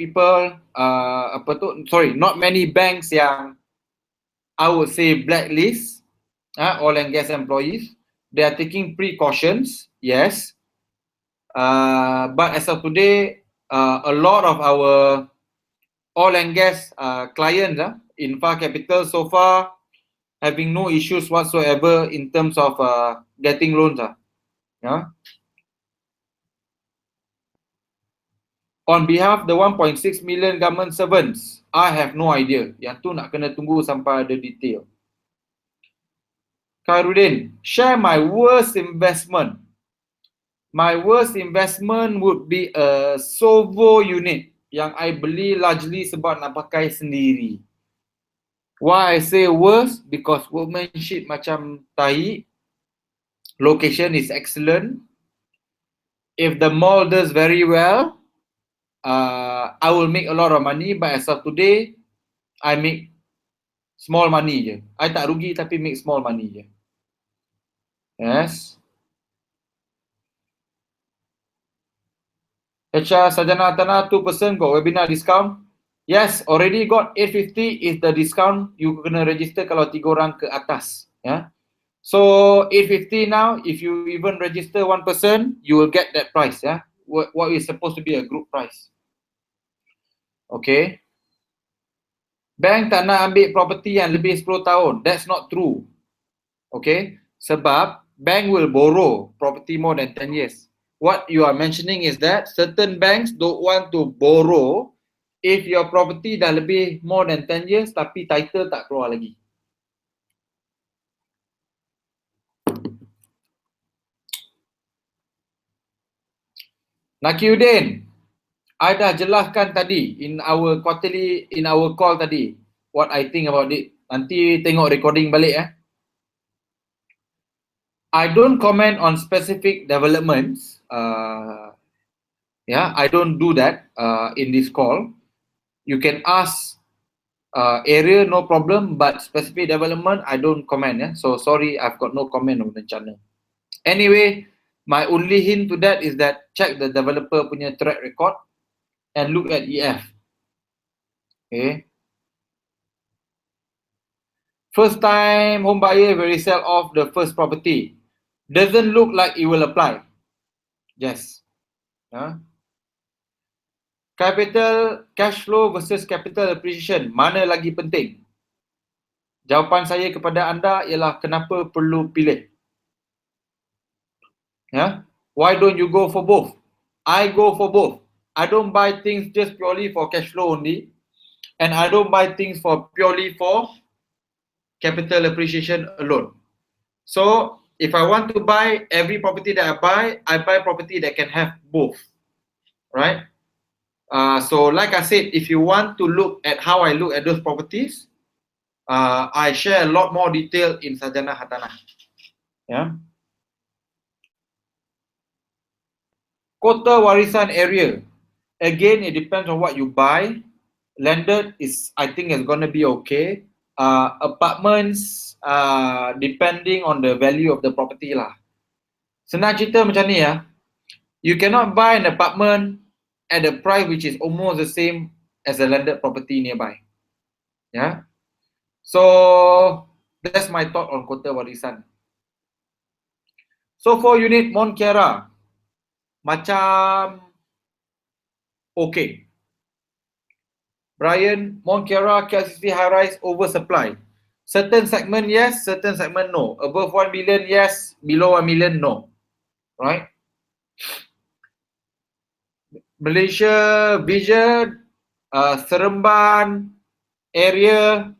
banks yang I would say blacklist oil and gas employees. They are taking precautions, yes. But as of today, a lot of our oil and gas clients in Far Capital so far having no issues whatsoever in terms of getting loans. Yeah. On behalf the 1.6 million government servants, I have no idea. Yang tu nak kena tunggu sampai ada detail. Khairuddin, share my worst investment. My worst investment would be a Sovo unit yang I beli largely sebab nak pakai sendiri. Why I say worst? Because workmanship macam tahi. Location is excellent. If the mall does very well, I will make a lot of money. But as of today, I make small money je. I tak rugi tapi make small money je. Yes. HR Sarjana Tanah 2% got webinar discount. Yes, already got 850 is the discount. You kena register kalau 3 orang ke atas. Yeah. So 850 now, if you even register 1 person, you will get that price. Yeah. What is supposed to be a group price. Okay. Bank tak nak ambil property yang lebih 10 tahun. That's not true. Okay. Sebab bank will borrow property more than 10 years. What you are mentioning is that certain banks don't want to borrow if your property dah lebih more than 10 years tapi title tak keluar lagi. Nakiuddin, I dah jelaskan tadi in our call tadi what I think about it. Nanti tengok recording balik I don't comment on specific developments. I don't do that in this call. You can ask area, no problem, but specific development, I don't comment. So sorry, I've got no comment on the channel. Anyway, my only hint to that is that check the developer punya track record and look at EF. Okay. First time home buyer will resell off the first property. Doesn't look like it will apply. Yes. Capital cash flow versus capital appreciation, mana lagi penting? Jawapan saya kepada anda ialah kenapa perlu pilih. Why don't you go for both? I go for both. I don't buy things just purely for cash flow only, and I don't buy things for purely for capital appreciation alone. So if I want to buy every property that I buy property that can have both, right? So like I said, if you want to look at how I look at those properties, I share a lot more detail in Sarjana Hartanah. Kota warisan area. Again, it depends on what you buy. Landed is, I think, is going to be okay. Apartments, depending on the value of the property lah. Senang cerita macam ni ya. You cannot buy an apartment at a price which is almost the same as a landed property nearby. So that's my thought on kota warisan. So for unit Mont Kiara, macam okay. Brian, Mont Kiara, KLCC high rise oversupply. Certain segment yes, certain segment no. Above 1 million yes, below 1 million no. Right? Malaysia Vision, Seremban area,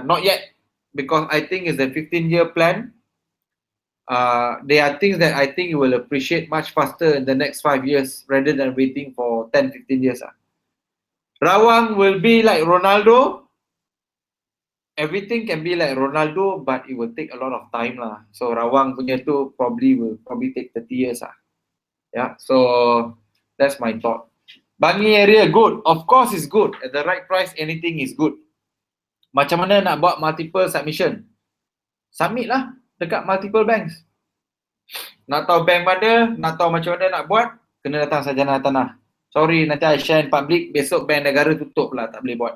not yet, because I think it's a 15-year plan. There are things that I think you will appreciate much faster in the next 5 years rather than waiting for 10-15 years. Rawang will be like Ronaldo. Everything can be like Ronaldo, but it will take a lot of time lah. So Rawang punya tu will take 30 years lah. So that's my thought. Bangi area good, of course it's good. At the right price, anything is good. Macam mana nak buat multiple submission? Submit lah dekat multiple banks. Nak tahu bank mana, nak tahu macam mana nak buat, kena datang Sarjana Tanah. Sorry, nanti I share in public, besok bank negara tutup lah, tak boleh buat.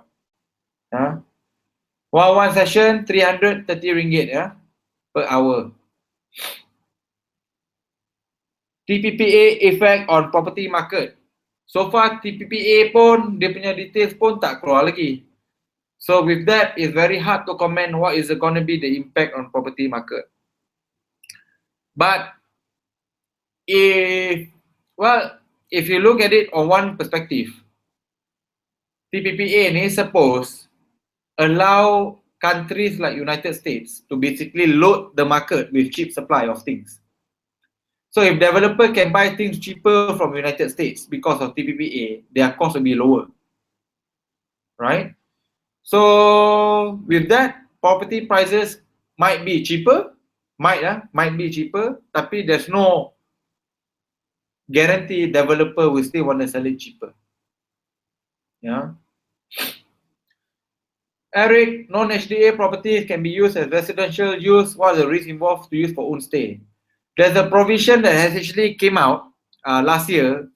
One session, RM330 per hour. TPPA effect on property market. So far TPPA pun, dia punya details pun tak keluar lagi. So with that, it's very hard to comment what is going to be the impact on property market. But if you look at it on one perspective, TPPA ni suppose allow countries like United States to basically load the market with cheap supply of things. So if developer can buy things cheaper from United States because of TPPA, their cost will be lower, right? So with that, property prices might be cheaper, might be cheaper, tapi there's no guarantee developer will still want to sell it cheaper. Eric, non-HDA properties can be used as residential use. What are the risks involved to use for own stay? There's a provision that has actually came out last year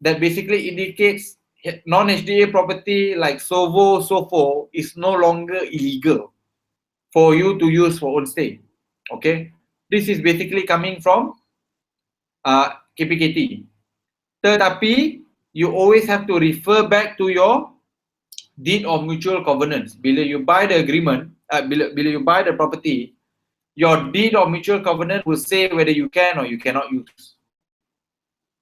that basically indicates non-HDA property like SOVO, SOFO is no longer illegal for you to use for own stay. Okay, this is basically coming from KPKT. Tetapi you always have to refer back to your deed of mutual covenants. Bila you buy the agreement, bila you buy the property, your deed of mutual covenant will say whether you can or you cannot use.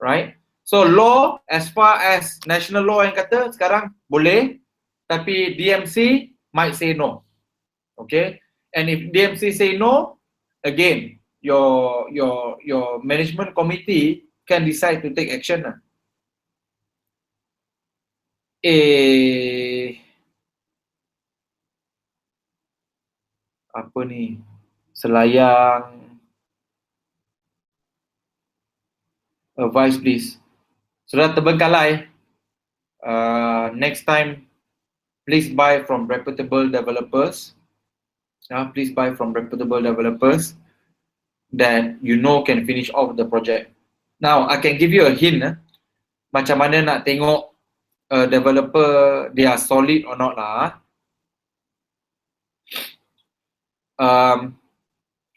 Right? So law, as far as national law yang kata sekarang boleh, tapi DMC might say no. Okay? And if DMC say no, again, your management committee can decide to take action. Apa ni? Selayang. Advice please. Sudah terbengkalai. Next time, please buy from reputable developers. Please buy from reputable developers that you know can finish off the project. Now, I can give you a hint. Macam mana nak tengok developer they are solid or not lah.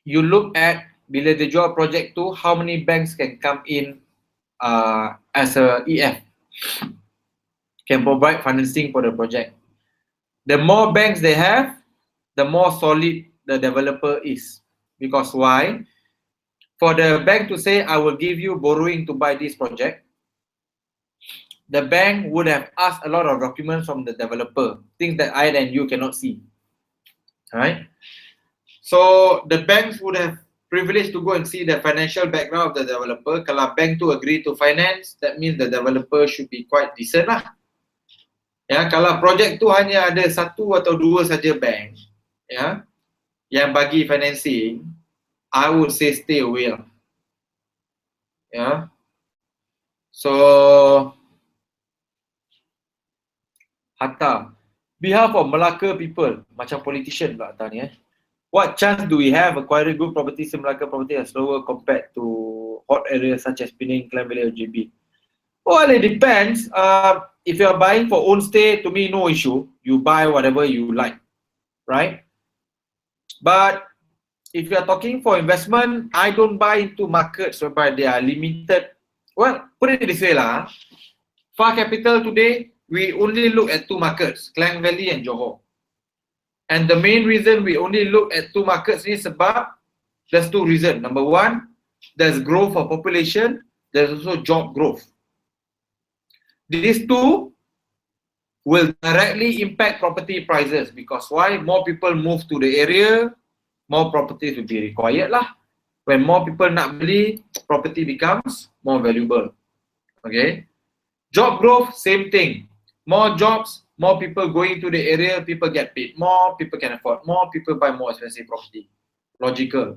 you look at bila dia jual project tu, how many banks can come in as a EF, can provide financing for the project. The more banks they have, the more solid the developer is. Because why? For the bank to say, I will give you borrowing to buy this project, the bank would have asked a lot of documents from the developer, things that I and you cannot see. Alright? So the banks would have privilege to go and see the financial background of the developer. Kalau bank tu agree to finance, that means the developer should be quite decent lah. Ya, kalau projek tu hanya ada satu atau dua saja bank, ya, yang bagi financing, I would say stay away lah. Ya. So Hatta, behalf of Melaka people, macam politician pula Hatta ni what chance do we have acquiring good properties in Melaka property as lower compared to hot areas such as Penang, Klang Valley or JB? Well, it depends. If you are buying for own stay, to me no issue. You buy whatever you like, right? But if you are talking for investment, I don't buy into markets whereby they are limited. Well, put it this way lah. Far Capital today, we only look at two markets, Klang Valley and Johor. And the main reason we only look at two markets is sebab there's two reasons. Number one, there's growth of population, there's also job growth. These two will directly impact property prices because why? More people move to the area, more properties will be required lah. When more people nak beli, property becomes more valuable. Okay. Job growth, same thing. More jobs, more people going to the area, people get paid more, people can afford more, people buy more expensive property. Logical.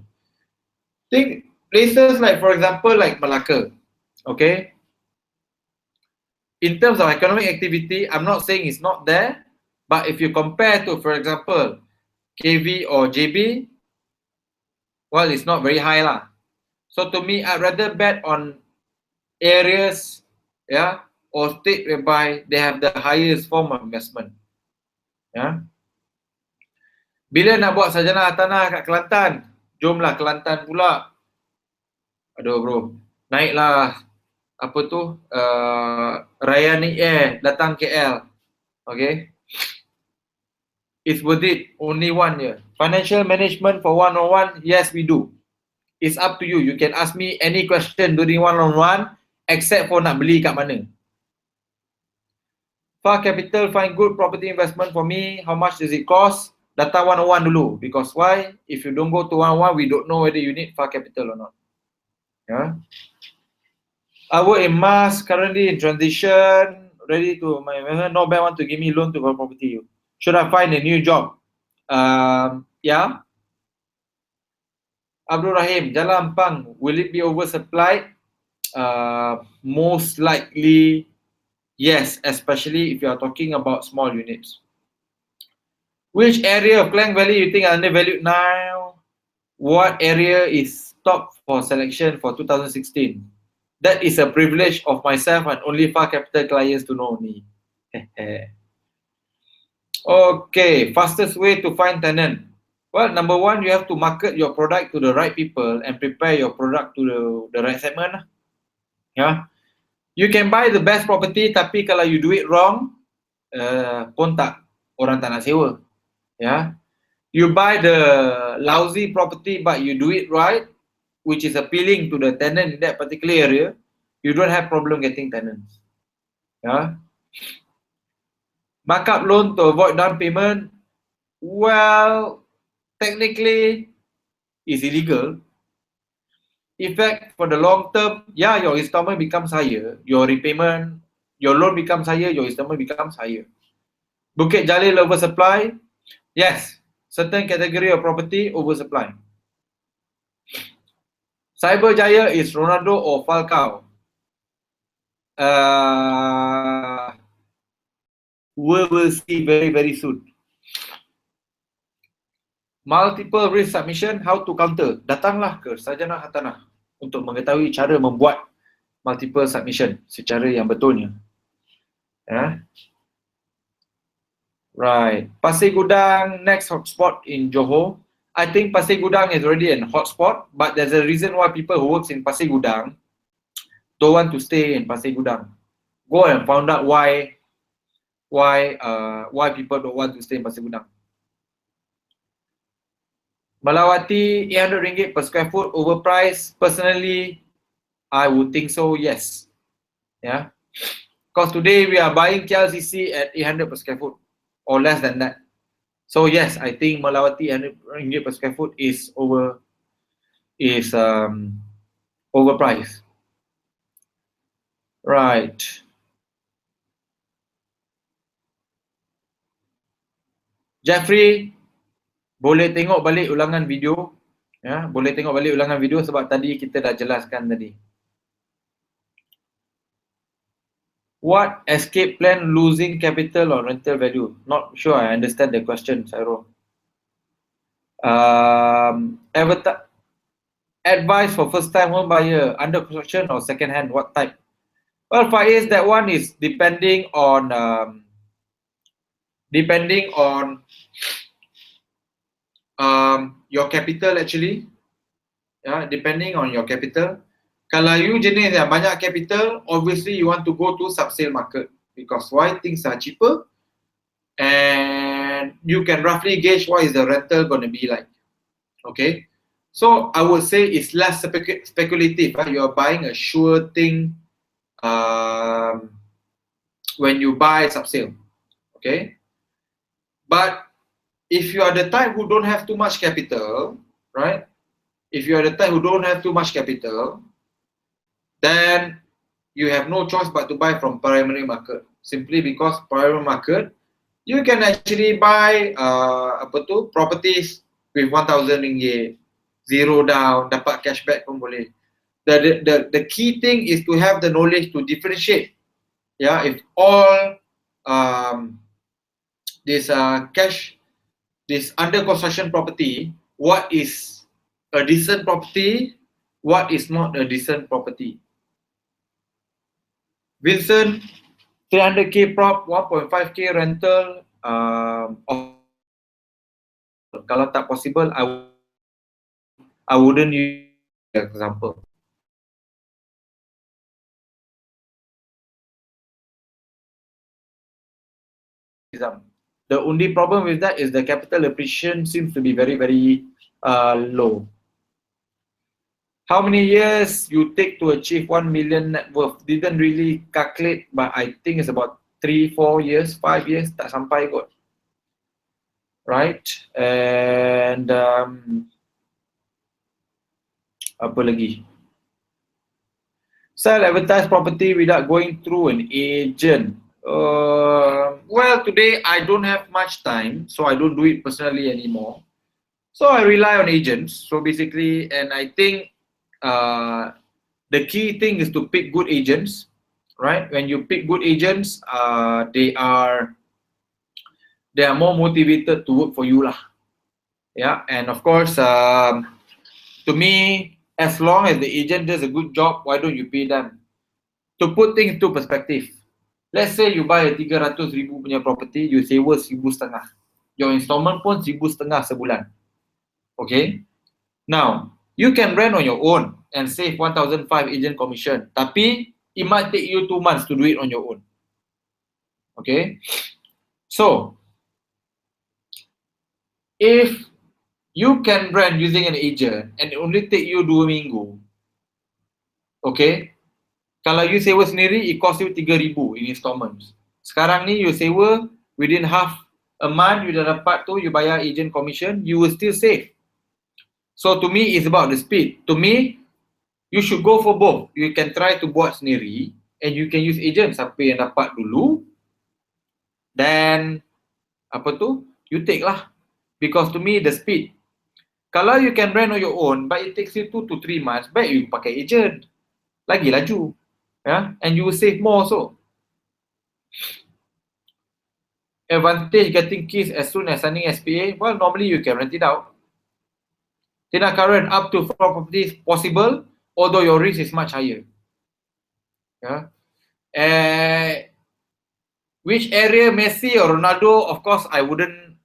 Think places like, for example, like Melaka. Okay. In terms of economic activity, I'm not saying it's not there, but if you compare to, for example, KV or JB, well, it's not very high lah. So to me, I'd rather bet on areas, yeah, or state whereby they have the highest form of investment. Yeah. Bila nak buat sarjana tanah kat Kelantan, jomlah Kelantan pula. Aduh bro, naiklah apa tu Ryan Air datang KL. Okay, it's worth it. Only 1 year. Financial management for 101, yes we do. It's up to you. You can ask me any question during 101 except for nak beli kat mana. Far Capital find good property investment for me. How much does it cost? Datang 101 dulu. Because why? If you don't go to 101, we don't know whether you need Far Capital or not. Yeah. I work in mass, currently in transition, ready to my investment. No bank want to give me loan to buy property. Should I find a new job? Yeah. Abdul Rahim, Jalan Ampang, will it be oversupplied? Most likely, yes, especially if you are talking about small units. Which area of Klang Valley you think are undervalued now? What area is top for selection for 2016? That is a privilege of myself and only Far Capital clients to know me. Okay, fastest way to find tenant. Well, number one, you have to market your product to the right people and prepare your product to the right segment. Yeah, you can buy the best property, tapi kalau you do it wrong, pun tak, orang tak nak sewa. Yeah, you buy the lousy property but you do it right, which is appealing to the tenant in that particular area, you don't have problem getting tenants. Yeah. Markup loan to avoid down payment, well, technically, it's illegal. In fact, for the long term, yeah, your installment becomes higher, your repayment, your loan becomes higher, your installment becomes higher. Bukit Jalil oversupply, yes, certain category of property oversupply. Cyberjaya is Ronaldo or Falcao? We will see very, very soon. Multiple risk submission, how to counter? Datanglah ke Sarjana Hartanah untuk mengetahui cara membuat multiple submission secara yang betulnya. Yeah. Right. Pasir Gudang, next hotspot in Johor. I think Pasir Gudang is already a hotspot, but there's a reason why people who works in Pasir Gudang don't want to stay in Pasir Gudang. Go and find out why people don't want to stay in Pasir Gudang. Melawati RM800 per square foot overpriced. Personally, I would think so, yes. Yeah. Because today we are buying KLCC at 800 per square foot or less than that. So yes, I think Melawati RM800 per square foot is overpriced. Right. Jeffrey, boleh tengok balik ulangan video. Ya, boleh tengok balik ulangan video sebab tadi kita dah jelaskan tadi. What escape plan losing capital or rental value? Not sure I understand the question, Sairo. Advice for first time home buyer, under construction or second hand, what type? Well, Faiz, that one is depending on your capital actually. Yeah, depending on your capital. Kalau you jenis yang banyak capital, obviously you want to go to sub-sale market because why? Things are cheaper and you can roughly gauge what is the rental going to be like. Okay, so I would say it's less speculative. You are buying a sure thing when you buy sub-sale. Okay, but if you are the type who don't have too much capital, right? If you are the type who don't have too much capital, then you have no choice but to buy from primary market. Simply because primary market, you can actually buy properties with RM1,000, zero down, dapat cashback pun boleh. The key thing is to have the knowledge to differentiate. Yeah, if all this under construction property, what is a decent property, what is not a decent property. Vincent, 300k prop, 1.5k rental. Kalau tak possible, I wouldn't use example. The only problem with that is the capital appreciation seems to be very, very low. How many years you take to achieve 1 million net worth? Didn't really calculate, but I think it's about 3, 4 years, 5 years, tak sampai kot. Right? And apa lagi? Sell advertised property without going through an agent. Well, today I don't have much time, so I don't do it personally anymore. So I rely on agents. So basically, and I think the key thing is to pick good agents, right? When you pick good agents, they are more motivated to work for you lah. Yeah, and of course, to me, as long as the agent does a good job, why don't you pay them? To put things into perspective, let's say you buy a 300,000 punya property, you sewa 1,500. Your installment pun 1,500 sebulan. Okay, now you can rent on your own and save 1,500 agent commission. Tapi it might take you 2 months to do it on your own. Okay, so if you can rent using an agent and it only take you 2 minggu, okay, kalau you sewa sendiri, it cost you 3,000 in installments. Sekarang ni you sewa within half a month, you dah dapat tu, you bayar agent commission, you will still save. So to me, it's about the speed. To me, you should go for both. You can try to buat sendiri and you can use agent sampai yang dapat dulu. Then, you take lah. Because to me, the speed. Kalau you can rent on your own, but it takes you 2 to 3 months, baik you pakai agent. Lagi laju. Yeah? And you will save more also. Advantage getting keys as soon as signing SPA, well, normally you can rent it out. Tina current up to 4 properties possible, although your risk is much higher. Yeah. Which area, Messi or Ronaldo? Of course, I wouldn't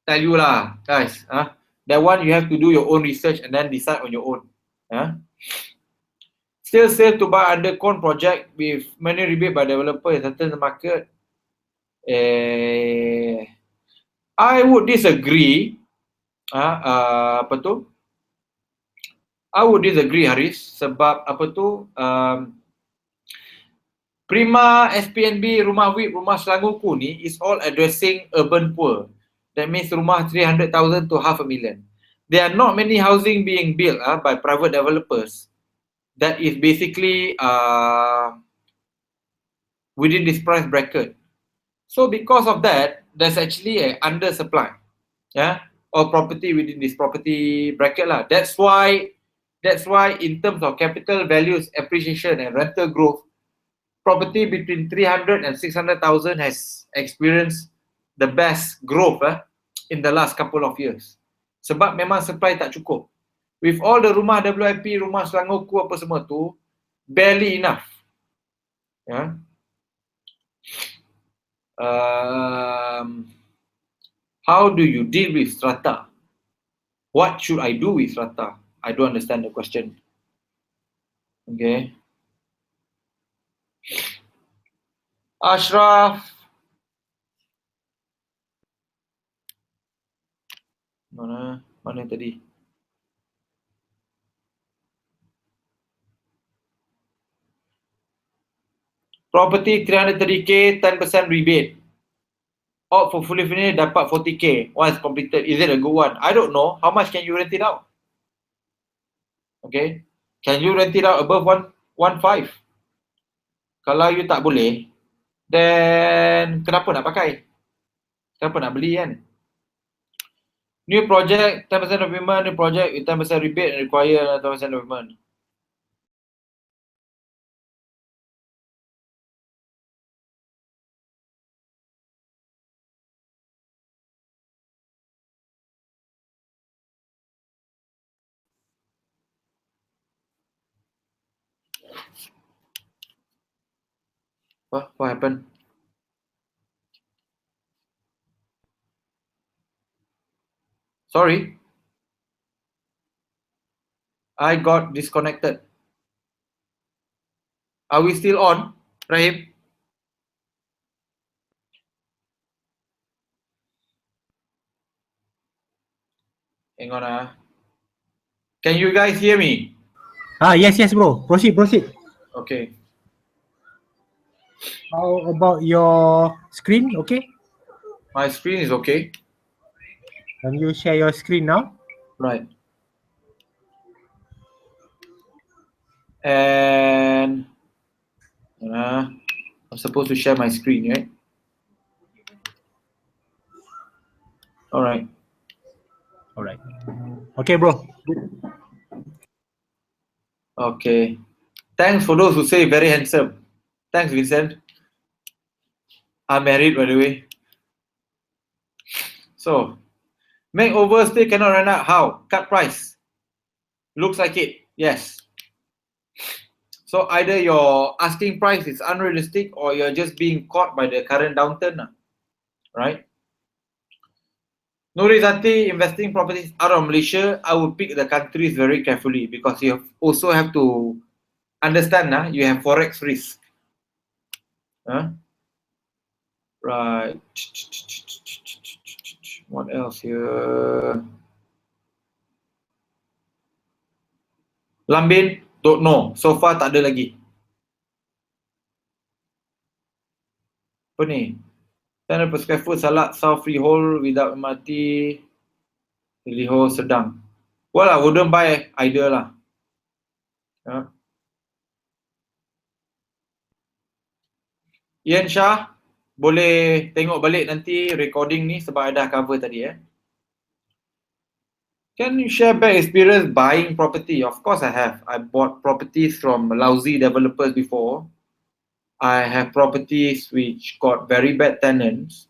tell you lah, guys. That one you have to do your own research and then decide on your own. Yeah. Still safe to buy under corn project with many rebate by developer in certain market. I would disagree. Apa tu? I would disagree, Haris, sebab apa tu? Prima SPNB, Rumah WIP, Rumah Selangorku ni is all addressing urban poor. That means rumah 300,000 to 500,000. There are not many housing being built by private developers that is basically within this price bracket. So because of that, there's actually an undersupply, of property within this property bracket lah. That's why in terms of capital values appreciation and rental growth, property between 300 and 600,000 has experienced the best growth in the last couple of years. Sebab memang supply tak cukup. With all the rumah WIP, rumah Selangorku apa semua tu, barely enough. How do you deal with strata? What should I do with strata? I don't understand the question. Okay. Ashraf. Mana tadi? Property 330k, 10% rebate. Opt for fully furnished, dapat 40k once completed. Is it a good one? I don't know. How much can you rent it out? Okay. Can you rent it out above 1.5? Kalau you tak boleh, then kenapa nak pakai? Kenapa nak beli kan? New project, 10% of payment. New project with 10% rebate and require 10% of payment. What happened? Sorry. I got disconnected. Are we still on, Rahim? Hang on. Can you guys hear me? Yes, bro. Proceed. Okay. How about your screen? Okay. My screen is okay. Can you share your screen now? Right. And I'm supposed to share my screen, right? All right. Okay, bro. Okay. Thanks for those who say very handsome. Thanks, Vincent. I'm married, by the way. So, make overstay cannot run out. How? Cut price. Looks like it. Yes. So either your asking price is unrealistic or you're just being caught by the current downturn, right? Nurizati, investing properties out of Malaysia, I would pick the countries very carefully because you also have to understand you have forex risk. Right. What else here? Lambin, don't know. So far tak ada lagi. Apa ni? 10 per square foot Salak South Freehold without MRT Liho sedang. Well, I wouldn't buy either lah. Ian Shah, boleh tengok balik nanti recording ni sebab I dah cover tadi. Can you share back experience buying property? Of course I have. I bought properties from lousy developers before. I have properties which got very bad tenants.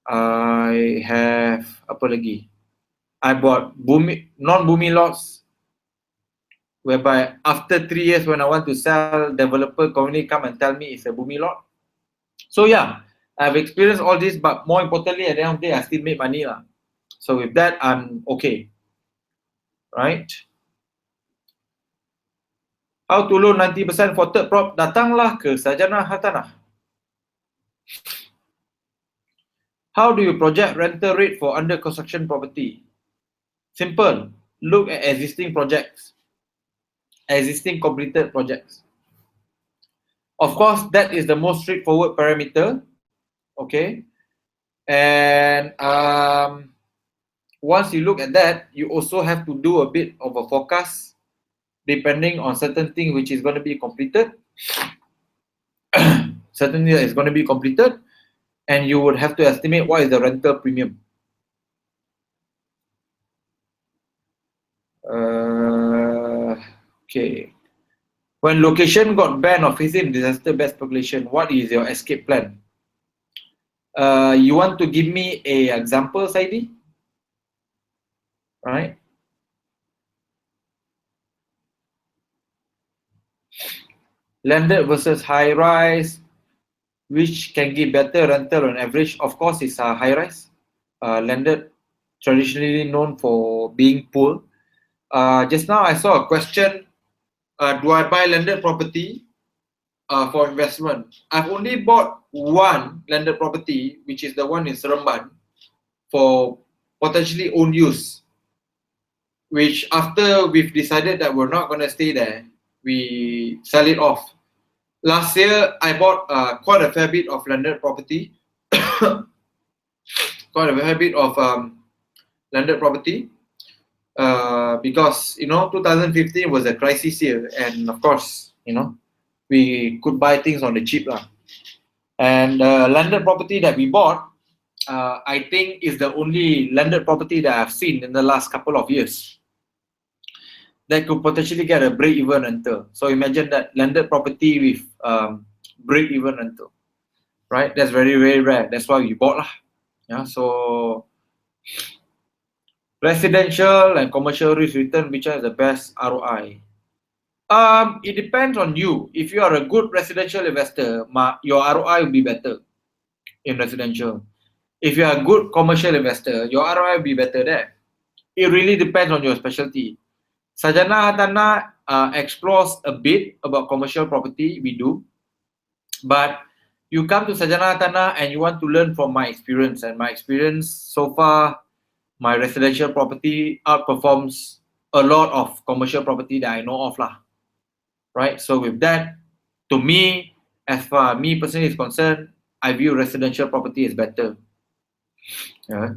I have apa lagi? I bought non-bumi lots whereby after 3 years when I want to sell, developer commonly come and tell me it's a bumi lot. So yeah, I've experienced all this, but more importantly at the end of the day, I still make money lah. So with that, I'm okay, right? How to loan 90% for third prop? Datanglah ke Sarjana Hartanah. How do you project rental rate for under construction property? Simple. Look at existing projects, existing completed projects. Of course, that is the most straightforward parameter. Okay. And once you look at that, you also have to do a bit of a forecast depending on certain thing which is going to be completed. Certainly is going to be completed, and you would have to estimate what is the rental premium. Okay. When location got banned or facing disaster best population, what is your escape plan? You want to give me a example, Saidi? Right? Landed versus high rise, which can give better rental on average? Of course, it's a high rise. Landed, traditionally known for being poor. Just now I saw a question, do I buy landed property for investment? I've only bought one landed property, which is the one in Seremban, for potentially own use, which after we've decided that we're not going to stay there, we sell it off. Last year, I bought quite a fair bit of landed property, because 2015 was a crisis year, and of course, we could buy things on the cheap lah. And landed property that we bought, I think is the only landed property that I've seen in the last couple of years that could potentially get a break-even rental. So imagine that landed property with break-even rental, right? That's very, very rare. That's why we bought lah. Yeah. So residential and commercial risk return, which has the best ROI? It depends on you. If you are a good residential investor, your ROI will be better in residential. If you are a good commercial investor, your ROI will be better there. It really depends on your specialty. Sarjana Hartanah explores a bit about commercial property, we do. But you come to Sarjana Hartanah and you want to learn from my experience. And my experience so far, my residential property outperforms a lot of commercial property that I know of lah. Right? So with that, to me, as far me personally is concerned, I view residential property as better. Yeah.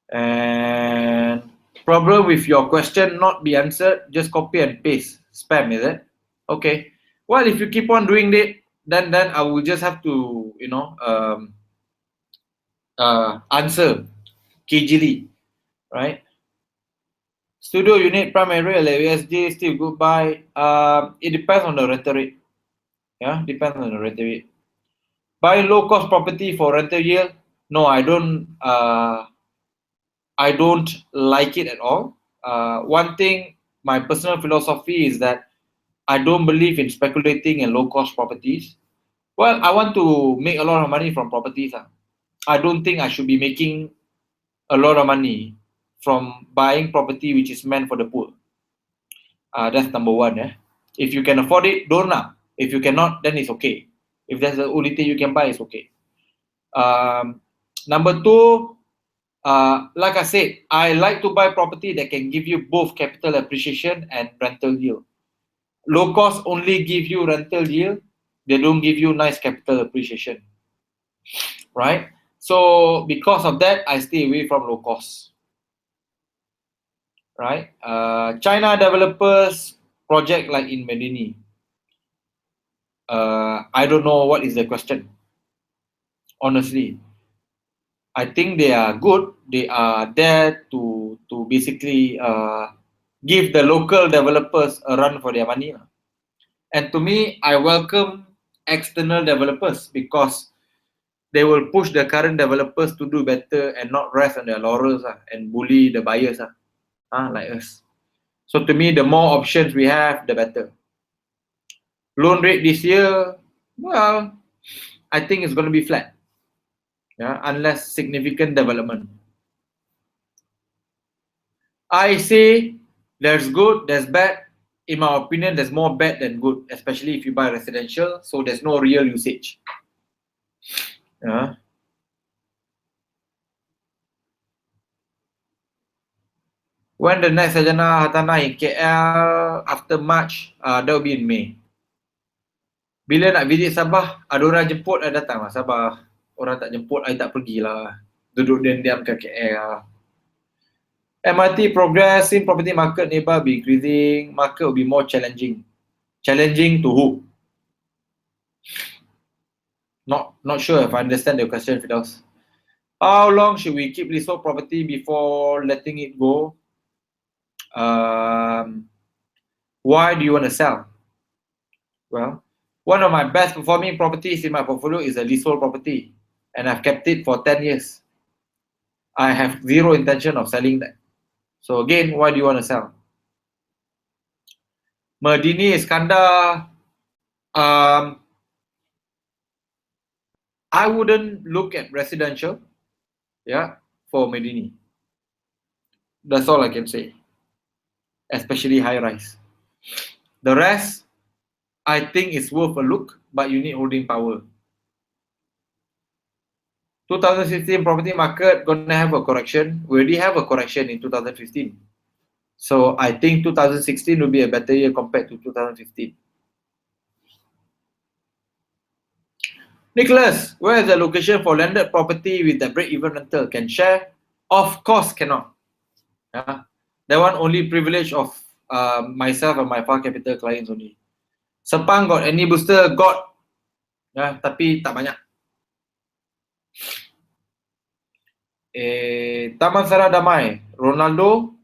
And problem with your question not be answered, just copy and paste. Spam, is it? Okay. Well, if you keep on doing it, then I will just have to, answer cagily, right? Studio unit primary USD still good buy. It depends on the rental rate. Yeah, depends on the rental rate. Buy low cost property for rental yield? No, I don't like it at all. One thing, my personal philosophy is that I don't believe in speculating in low cost properties. Well, I want to make a lot of money from properties. I don't think I should be making a lot of money from buying property which is meant for the poor. That's number one. If you can afford it, don't lah. If you cannot, then it's okay. If that's the only thing you can buy, it's okay. Number two, like I said, I like to buy property that can give you both capital appreciation and rental yield. Low cost only give you rental yield. They don't give you nice capital appreciation. Right? So because of that, I stay away from low cost. Right? China developers project like in Medini. I don't know what is the question. Honestly, I think they are good. They are there to basically give the local developers a run for their money. And to me, I welcome external developers because they will push the current developers to do better and not rest on their laurels and bully the buyers like us. So to me, the more options we have, the better. Loan rate this year, well, I think it's going to be flat. yeah, unless significant development. I say there's good, there's bad. In my opinion, there's more bad than good, especially if you buy residential, so there's no real usage. Yeah. When the next Sajana Hartanah in KL after March, that will be in May. Bila nak visit Sabah, ada orang jemput, I datang lah Sabah. Orang tak jemput, I tak pergilah. Duduk diam-diam kat KL. MRT progress in property market nearby be increasing. Market will be more challenging. Challenging to who? Not sure if I understand the question, Fidaus. How long should we keep leasehold property before letting it go? Why do you want to sell? Well, one of my best performing properties in my portfolio is a leasehold property, and I've kept it for 10 years. I have zero intention of selling that. So again, why do you want to sell? Medini Iskandar, I wouldn't look at residential, yeah, for Medini. That's all I can say, especially high rise. The rest, I think it's worth a look, but you need holding power. 2016 property market gonna have a correction. We already have a correction in 2015. So I think 2016 will be a better year compared to 2015. Nicholas, where is the location for landed property with the break-even rental? Can share? Of course cannot. Yeah. That one only privilege of myself and my far capital clients only. Sepang got any booster? Got. Yeah, tapi tak banyak. Taman Sara Damai, Ronaldo,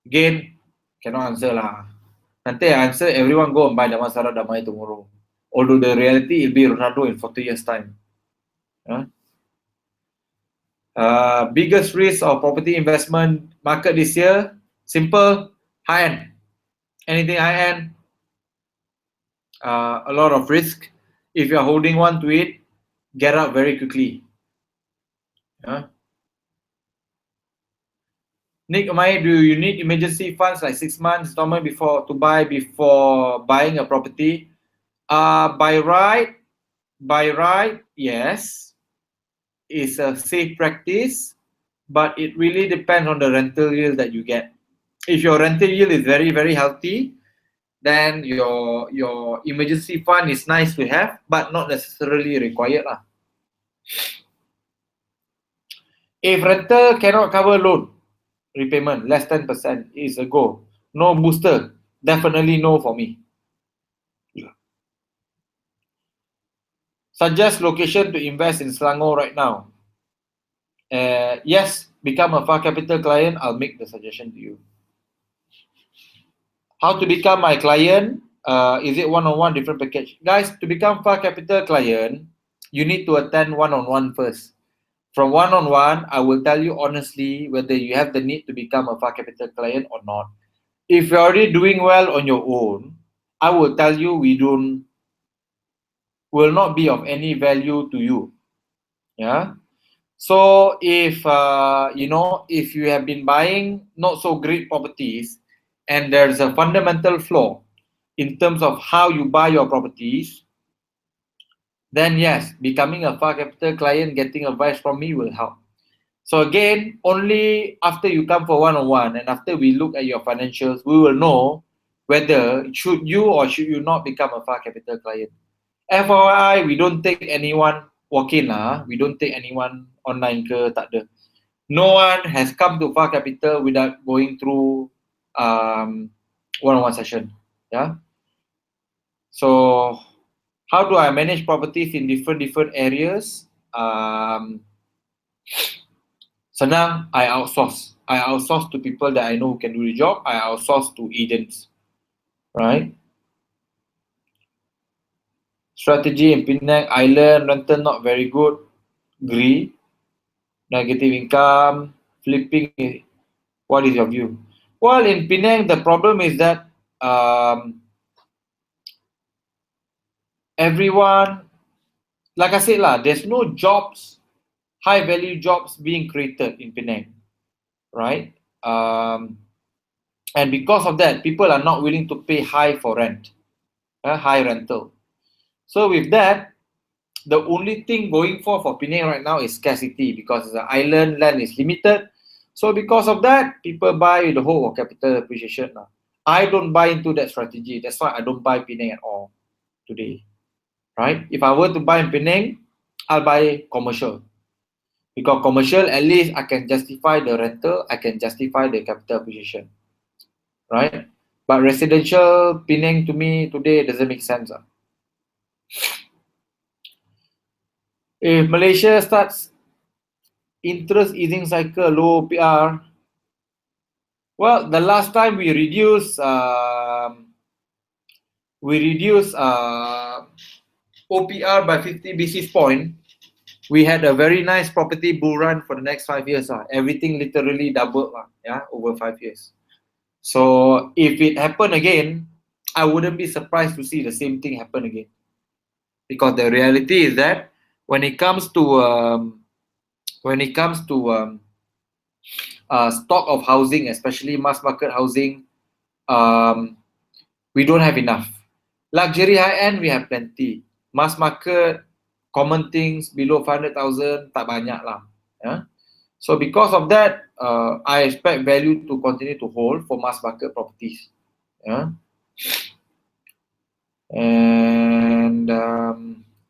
gain, cannot answer lah. Nanti I answer, everyone go and buy Taman Sara Damai tomorrow. Although the reality will be Ronaldo in 40 years time. Biggest risk of property investment market this year, simple, high-end. Anything high-end, a lot of risk. If you're holding on to it, get out very quickly. Nick, do you need emergency funds like 6 months installment before buying a property? By right, yes, it's a safe practice, but it really depends on the rental yield that you get. If your rental yield is very, very healthy, then your emergency fund is nice to have, but not necessarily required lah. If rental cannot cover loan repayment, less 10% is a go. No booster, definitely no for me. Suggest location to invest in Selangor right now. Yes, become a far capital client, I'll make the suggestion to you. How to become my client? Is it one-on-one different package? Guys, to become far capital client, you need to attend one-on-one first. From one-on-one, I will tell you honestly whether you have the need to become a far capital client or not. If you're already doing well on your own, I will tell you will not be of any value to you. Yeah. So if if you have been buying not so great properties and there's a fundamental flaw in terms of how you buy your properties, then yes, becoming a far capital client, getting advice from me will help. So again, only after you come for one-on-one and after we look at your financials, we will know whether should you or should you not become a far capital client. FYI, we don't take anyone walk-in lah. We don't take anyone online ke, tak ada. No one has come to far capital without going through one-on-one session. Yeah. So how do I manage properties in different areas? Senang, I outsource. I outsource to people that I know who can do the job. I outsource to agents, right? Strategy in Penang Island, rental not very good. Agree. Negative income, flipping. What is your view? Well, in Penang, the problem is that everyone, like I said lah, there's no jobs high value jobs being created in Penang, right? And because of that, people are not willing to pay high for rent, high rental. So with that, the only thing going for Penang right now is scarcity, because the island land is limited. So because of that, people buy the whole of capital appreciation. I don't buy into that strategy. That's why I don't buy Penang at all today, right? If I were to buy in Penang, I'll buy commercial. Because commercial, at least I can justify the rental, I can justify the capital appreciation, right? But residential Penang to me today doesn't make sense. If Malaysia starts interest easing cycle, low PR, well, the last time we reduced OPR by 50 basis point, we had a very nice property bull run for the next 5 years. Everything literally doubled over 5 years. So if it happened again, I wouldn't be surprised to see the same thing happen again. Because the reality is that when it comes to stock of housing, especially mass market housing, we don't have enough. Luxury high-end, we have plenty. Mass market, common things below 500,000, tak banyak lah. So because of that, I expect value to continue to hold for mass market properties. And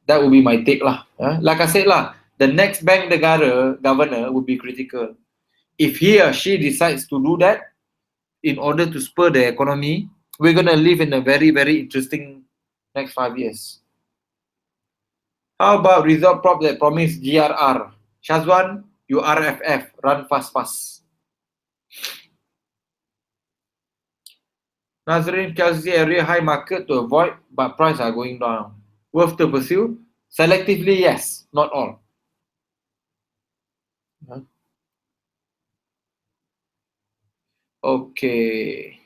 that will be my take lah. Like I said lah, the next bank negara governor will be critical. If he or she decides to do that in order to spur the economy, we're going to live in a very, very interesting next 5 years. How about result prop that promise GRR? Shazwan, you RFF, run fast. Nazrin, Chelsea area high market to avoid, but price are going down. Worth to pursue? Selectively, yes, not all. Okay.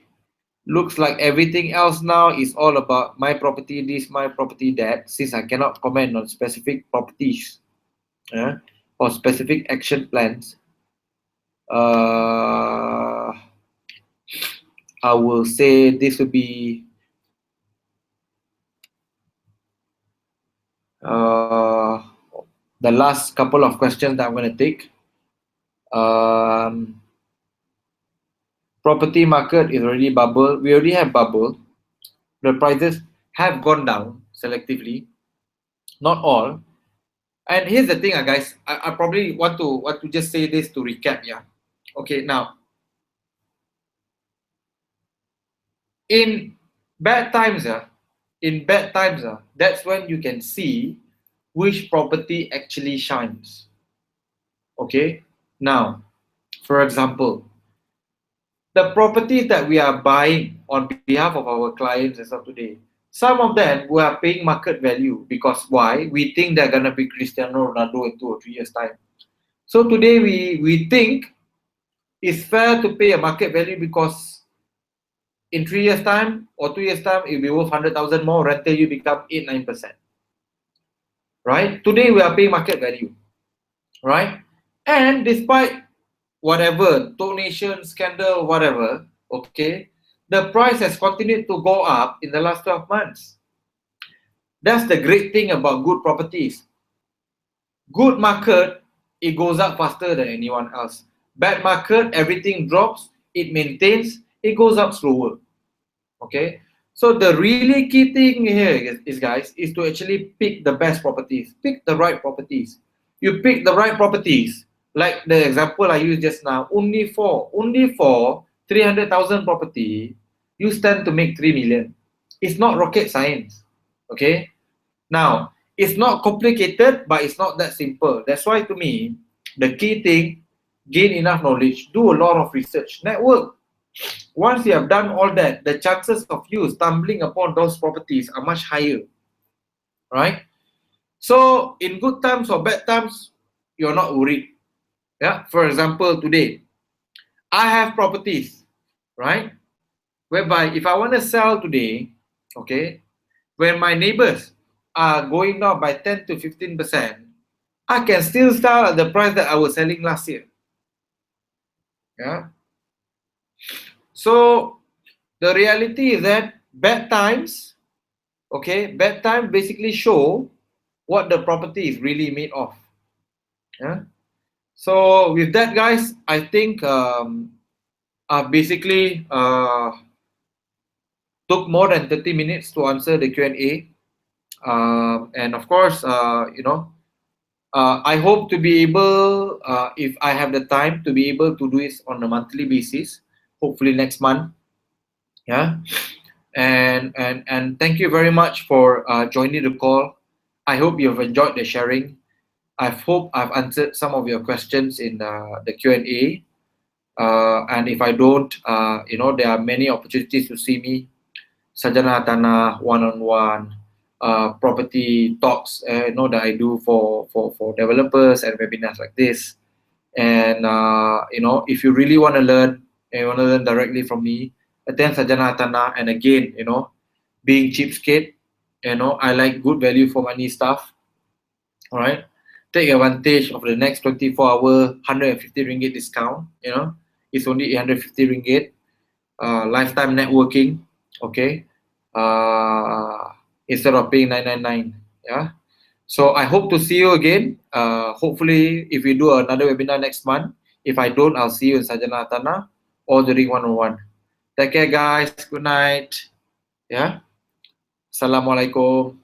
Looks like everything else now is all about my property this, my property that, since I cannot comment on specific properties or specific action plans. I will say this will be the last couple of questions that I'm going to take. Property market is already bubble. We already have bubble. The prices have gone down selectively, not all. And here's the thing, guys. I probably want to just say this to recap. Okay, now in bad times, that's when you can see which property actually shines. Okay, now, for example, the properties that we are buying on behalf of our clients as of today, some of them we are paying market value because why? We think they're gonna be Cristiano Ronaldo in 2 or 3 years' time. So today we think it's fair to pay a market value because in 3 years' time or 2 years' time, it'll be worth 100,000 more, rental you become 8-9%. Right? Today we are paying market value. Right? And despite whatever, donation, scandal, whatever, okay, the price has continued to go up in the last 12 months. That's the great thing about good properties. Good market, it goes up faster than anyone else. Bad market, everything drops, it maintains, it goes up slower. Okay, so the really key thing here is guys, is to actually pick the best properties, pick the right properties. You pick the right properties, like the example I used just now, only for 300,000 property, you stand to make 3 million. It's not rocket science. Okay, now it's not complicated, but it's not that simple. That's why to me, the key thing, gain enough knowledge, do a lot of research, network. Once you have done all that, the chances of you stumbling upon those properties are much higher, right? So in good times or bad times, you're not worried. Yeah. For example, today, I have properties, right? Whereby if I want to sell today, okay, when my neighbors are going down by 10 to 15%, I can still sell at the price that I was selling last year. Yeah. So the reality is that bad times, okay, bad times basically show what the property is really made of. Yeah. So with that, guys, I think basically took more than 30 minutes to answer the Q&A. And of course, I hope to be able, if I have the time, to be able to do this on a monthly basis, hopefully next month. Yeah. And thank you very much for joining the call. I hope you've enjoyed the sharing. I hope I've answered some of your questions in the Q&A. And if I don't, there are many opportunities to see me. Sarjana Tanah one-on-one, property talks, that I do for developers and webinars like this. And if you really want to learn and you want to learn directly from me, attend Sarjana Tanah. And again, being cheapskate, I like good value for money stuff. All right, take advantage of the next 24-hour 150 ringgit discount. It's only 850 ringgit. Lifetime networking. Okay, instead of paying 999. Yeah. So I hope to see you again. Hopefully, if we do another webinar next month. If I don't, I'll see you in Sarjana Tanah or during one-on-one. Take care, guys. Good night. Yeah. Assalamualaikum.